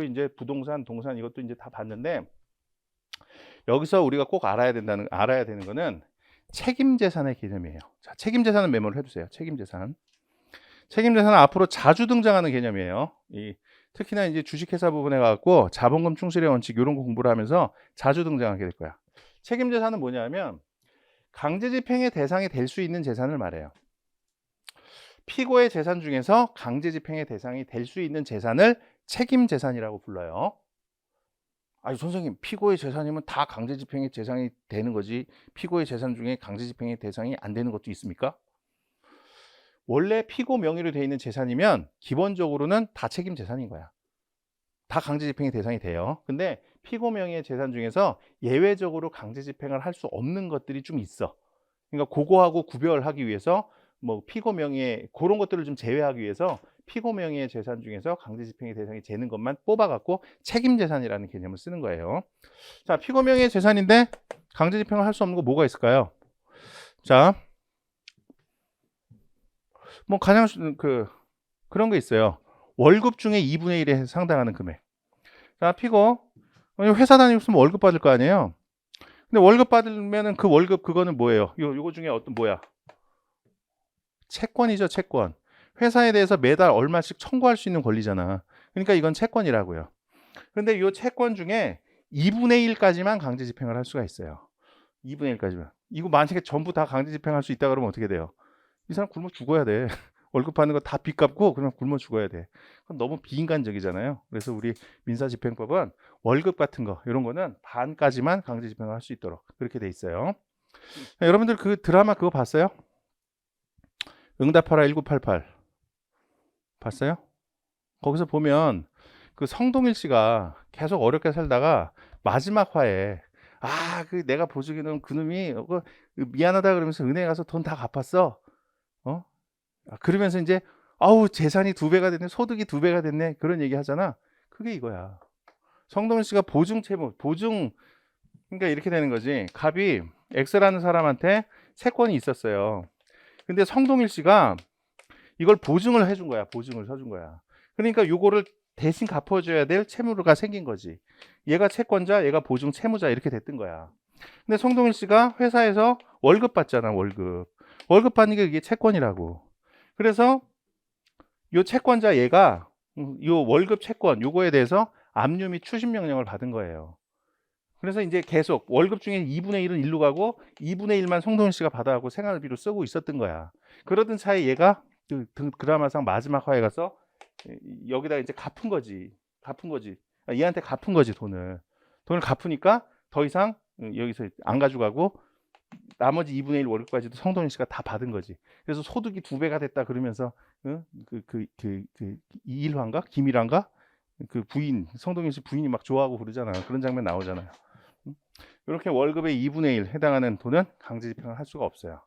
이제 부동산, 동산 이것도 이제 다 봤는데, 여기서 우리가 꼭 알아야 되는 거는 책임재산의 개념이에요. 자, 책임재산은 메모를 해두세요. 책임재산은 앞으로 자주 등장하는 개념이에요. 특히나 이제 주식회사 부분에 가지고 자본금 충실의 원칙 이런 거 공부를 하면서 자주 등장하게 될 거야. 책임재산은 뭐냐면 강제집행의 대상이 될 수 있는 재산을 말해요. 피고의 재산 중에서 강제집행의 대상이 될 수 있는 재산을 책임재산이라고 불러요. 아니 선생님, 피고의 재산이면 다 강제집행의 대상이 되는 거지 피고의 재산 중에 강제집행의 대상이 안 되는 것도 있습니까? 원래 피고 명의로 되어 있는 재산이면 기본적으로는 다 책임재산인 거야. 다 강제집행의 대상이 돼요. 근데 피고 명의의 재산 중에서 예외적으로 강제집행을 할 수 없는 것들이 좀 있어. 그러니까 그거하고 구별하기 위해서 뭐 피고 명의의 그런 것들을 좀 제외하기 위해서 피고 명의의 재산 중에서 강제집행의 대상이 되는 것만 뽑아갖고 책임재산이라는 개념을 쓰는 거예요. 자, 피고 명의의 재산인데 강제집행을 할 수 없는 거 뭐가 있을까요? 자, 뭐 가장 그런 거 있어요. 월급 중에 2분의 1에 상당하는 금액. 자, 피고 회사 다니고 있으면 월급 받을 거 아니에요. 근데 월급 받으면은 그 월급 그거는 뭐예요? 요거 중에 어떤 뭐야? 채권이죠, 채권. 회사에 대해서 매달 얼마씩 청구할 수 있는 권리잖아. 그러니까 이건 채권이라고요. 근데 이 채권 중에 2분의 1까지만 강제 집행을 할 수가 있어요. 2분의 1까지만. 이거 만약에 전부 다 강제 집행할 수 있다 그러면 어떻게 돼요? 이 사람 굶어 죽어야 돼. 월급 받는 거 다 빚 갚고 그냥 굶어 죽어야 돼. 그건 너무 비인간적이잖아요. 그래서 우리 민사집행법은 월급 같은 거 이런 거는 반까지만 강제 집행을 할 수 있도록 그렇게 돼 있어요. 여러분들 그 드라마 그거 봤어요? 응답하라 1988 봤어요? 거기서 보면 그 성동일 씨가 계속 어렵게 살다가 마지막 화에 그 내가 보증해놓은 그놈이 미안하다 그러면서 은행에 가서 돈 다 갚았어. 그러면서 이제 아우 재산이 2배가 됐네, 소득이 2배가 됐네 그런 얘기 하잖아. 그게 이거야. 성동일 씨가 보증 채무, 그러니까 이렇게 되는 거지. 갑이 X라는 사람한테 채권이 있었어요. 근데 성동일 씨가 이걸 보증을 해준 거야. 보증을 서준 거야. 그러니까 요거를 대신 갚아줘야 될 채무가 생긴 거지. 얘가 채권자, 얘가 보증 채무자 이렇게 됐던 거야. 근데 성동일 씨가 회사에서 월급 받잖아. 월급 받는 게 이게 채권이라고. 그래서 요 채권자 얘가 요 월급 채권 요거에 대해서 압류 및 추심 명령을 받은 거예요. 그래서 이제 계속 월급 중에 2분의 1은 일로 가고 2분의 1만 성동일 씨가 받아가고 생활비로 쓰고 있었던 거야. 그러던 차에 얘가 그 드라마상 마지막 화에 가서 여기다 이제 갚은 거지. 얘한테 갚은 거지, 돈을 갚으니까 더 이상 여기서 안 가져가고 나머지 2분의 1 월급까지도 성동일 씨가 다 받은 거지. 그래서 소득이 2배가 됐다 그러면서 이일환가 김일환가 그 부인, 성동일 씨 부인이 막 좋아하고 그러잖아. 그런 장면 나오잖아요. 이렇게 월급의 2분의 1 해당하는 돈은 강제 집행을 할 수가 없어요.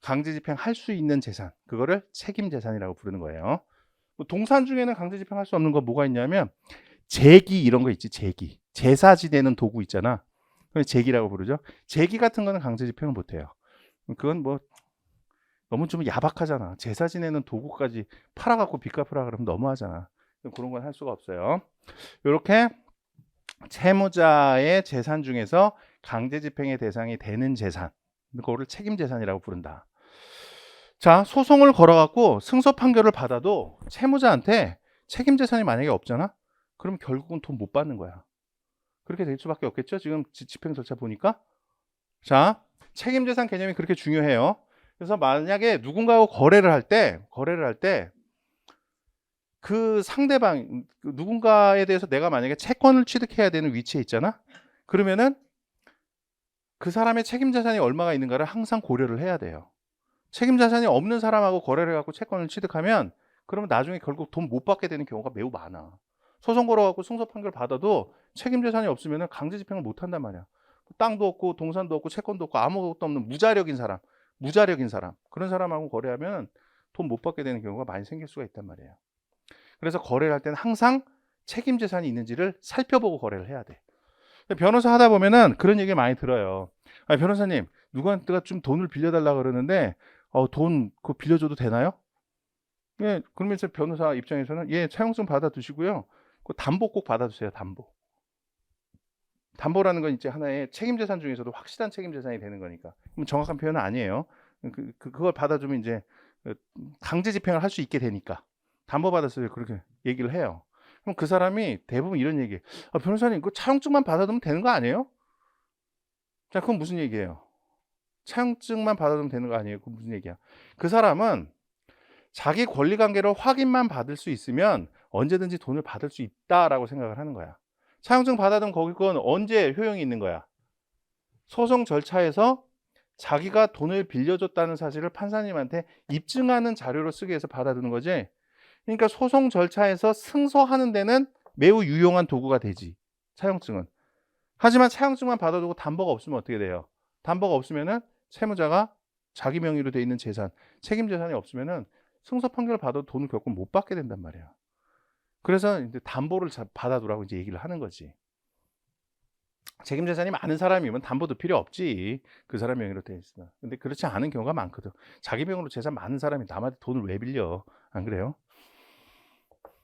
강제 집행할 수 있는 재산, 그거를 책임 재산이라고 부르는 거예요. 동산 중에는 강제 집행할 수 없는 거 뭐가 있냐면 제기 이런 거 있지. 제사 지내는 도구 있잖아. 그걸 제기라고 부르죠. 제기 같은 거는 강제 집행을 못 해요. 그건 뭐 너무 좀 야박하잖아. 제사 지내는 도구까지 팔아갖고 빚 갚으라 그러면 너무하잖아. 그런 건 할 수가 없어요. 이렇게 채무자의 재산 중에서 강제 집행의 대상이 되는 재산, 그거를 책임 재산이라고 부른다. 자, 소송을 걸어갖고 승소 판결을 받아도 채무자한테 책임 재산이 만약에 없잖아? 그럼 결국은 돈 못 받는 거야. 그렇게 될 수밖에 없겠죠? 지금 집행 절차 보니까. 자, 책임 재산 개념이 그렇게 중요해요. 그래서 만약에 누군가하고 거래를 할 때 그 상대방 누군가에 대해서 내가 만약에 채권을 취득해야 되는 위치에 있잖아. 그러면은 그 사람의 책임 재산이 얼마가 있는가를 항상 고려를 해야 돼요. 책임 자산이 없는 사람하고 거래를 해갖고 채권을 취득하면 그러면 나중에 결국 돈 못 받게 되는 경우가 매우 많아. 소송 걸어갖고 승소 판결 받아도 책임 재산이 없으면 강제 집행을 못 한단 말이야. 땅도 없고 동산도 없고 채권도 없고 아무것도 없는 무자력인 사람 그런 사람하고 거래하면 돈 못 받게 되는 경우가 많이 생길 수가 있단 말이에요. 그래서 거래를 할 때는 항상 책임 재산이 있는지를 살펴보고 거래를 해야 돼. 변호사 하다 보면은 그런 얘기 많이 들어요. 변호사님, 누구한테가 좀 돈을 빌려달라 그러는데 돈 그거 빌려줘도 되나요? 예, 그러면서 변호사 입장에서는 예, 차용증 받아두시고요. 그 담보 꼭 받아두세요. 담보라는 건 이제 하나의 책임 재산 중에서도 확실한 책임 재산이 되는 거니까. 그럼 정확한 표현은 아니에요. 그걸 받아주면 이제 강제 집행을 할 수 있게 되니까 담보 받았어요. 그렇게 얘기를 해요. 그럼 그 사람이 대부분 이런 얘기. 변호사님, 그 차용증만 받아두면 되는 거 아니에요? 자, 그건 무슨 얘기예요? 차용증만 받아두면 되는 거 아니에요? 그건 무슨 얘기야? 그 사람은 자기 권리관계를 확인만 받을 수 있으면 언제든지 돈을 받을 수 있다라고 생각을 하는 거야. 차용증 받아두면 거기 건 언제 효용이 있는 거야? 소송 절차에서 자기가 돈을 빌려줬다는 사실을 판사님한테 입증하는 자료로 쓰기 위해서 받아두는 거지. 그러니까 소송 절차에서 승소하는 데는 매우 유용한 도구가 되지, 차용증은. 하지만 차용증만 받아두고 담보가 없으면 어떻게 돼요? 담보가 없으면은 채무자가 자기 명의로 돼 있는 재산, 책임 재산이 없으면은 승소 판결을 받아도 돈을 결국 못 받게 된단 말이야. 그래서 이제 담보를 받아두라고 이제 얘기를 하는 거지. 책임 재산이 많은 사람이면 담보도 필요 없지. 그 사람 명의로 돼 있으면. 근데 그렇지 않은 경우가 많거든. 자기 명의로 재산 많은 사람이 남한테 돈을 왜 빌려? 안 그래요?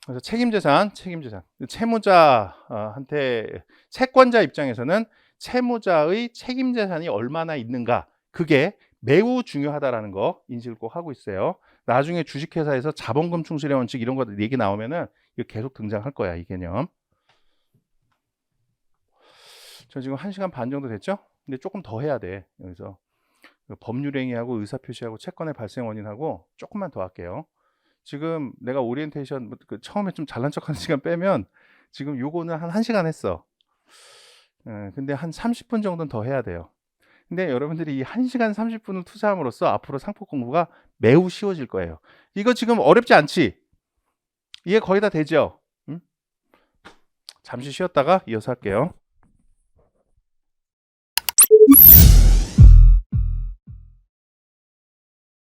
그래서 책임 재산. 채무자한테 채권자 입장에서는 채무자의 책임 재산이 얼마나 있는가, 그게 매우 중요하다라는 거 인식을 꼭 하고 있어요. 나중에 주식회사에서 자본금 충실의 원칙 이런 거 얘기 나오면은 이거 계속 등장할 거야, 이 개념. 저 지금 1시간 반 정도 됐죠? 근데 조금 더 해야 돼. 여기서 법률행위하고 의사표시하고 채권의 발생 원인하고 조금만 더 할게요. 지금 내가 오리엔테이션 처음에 좀 잘난 척하는 시간 빼면 지금 요거는 한 1시간 했어. 근데 한 30분 정도는 더 해야 돼요. 근데 여러분들이 이 1시간 30분을 투자함으로써 앞으로 상품 공부가 매우 쉬워질 거예요. 이거 지금 어렵지 않지? 이해 거의 다 되죠? 잠시 쉬었다가 이어서 할게요.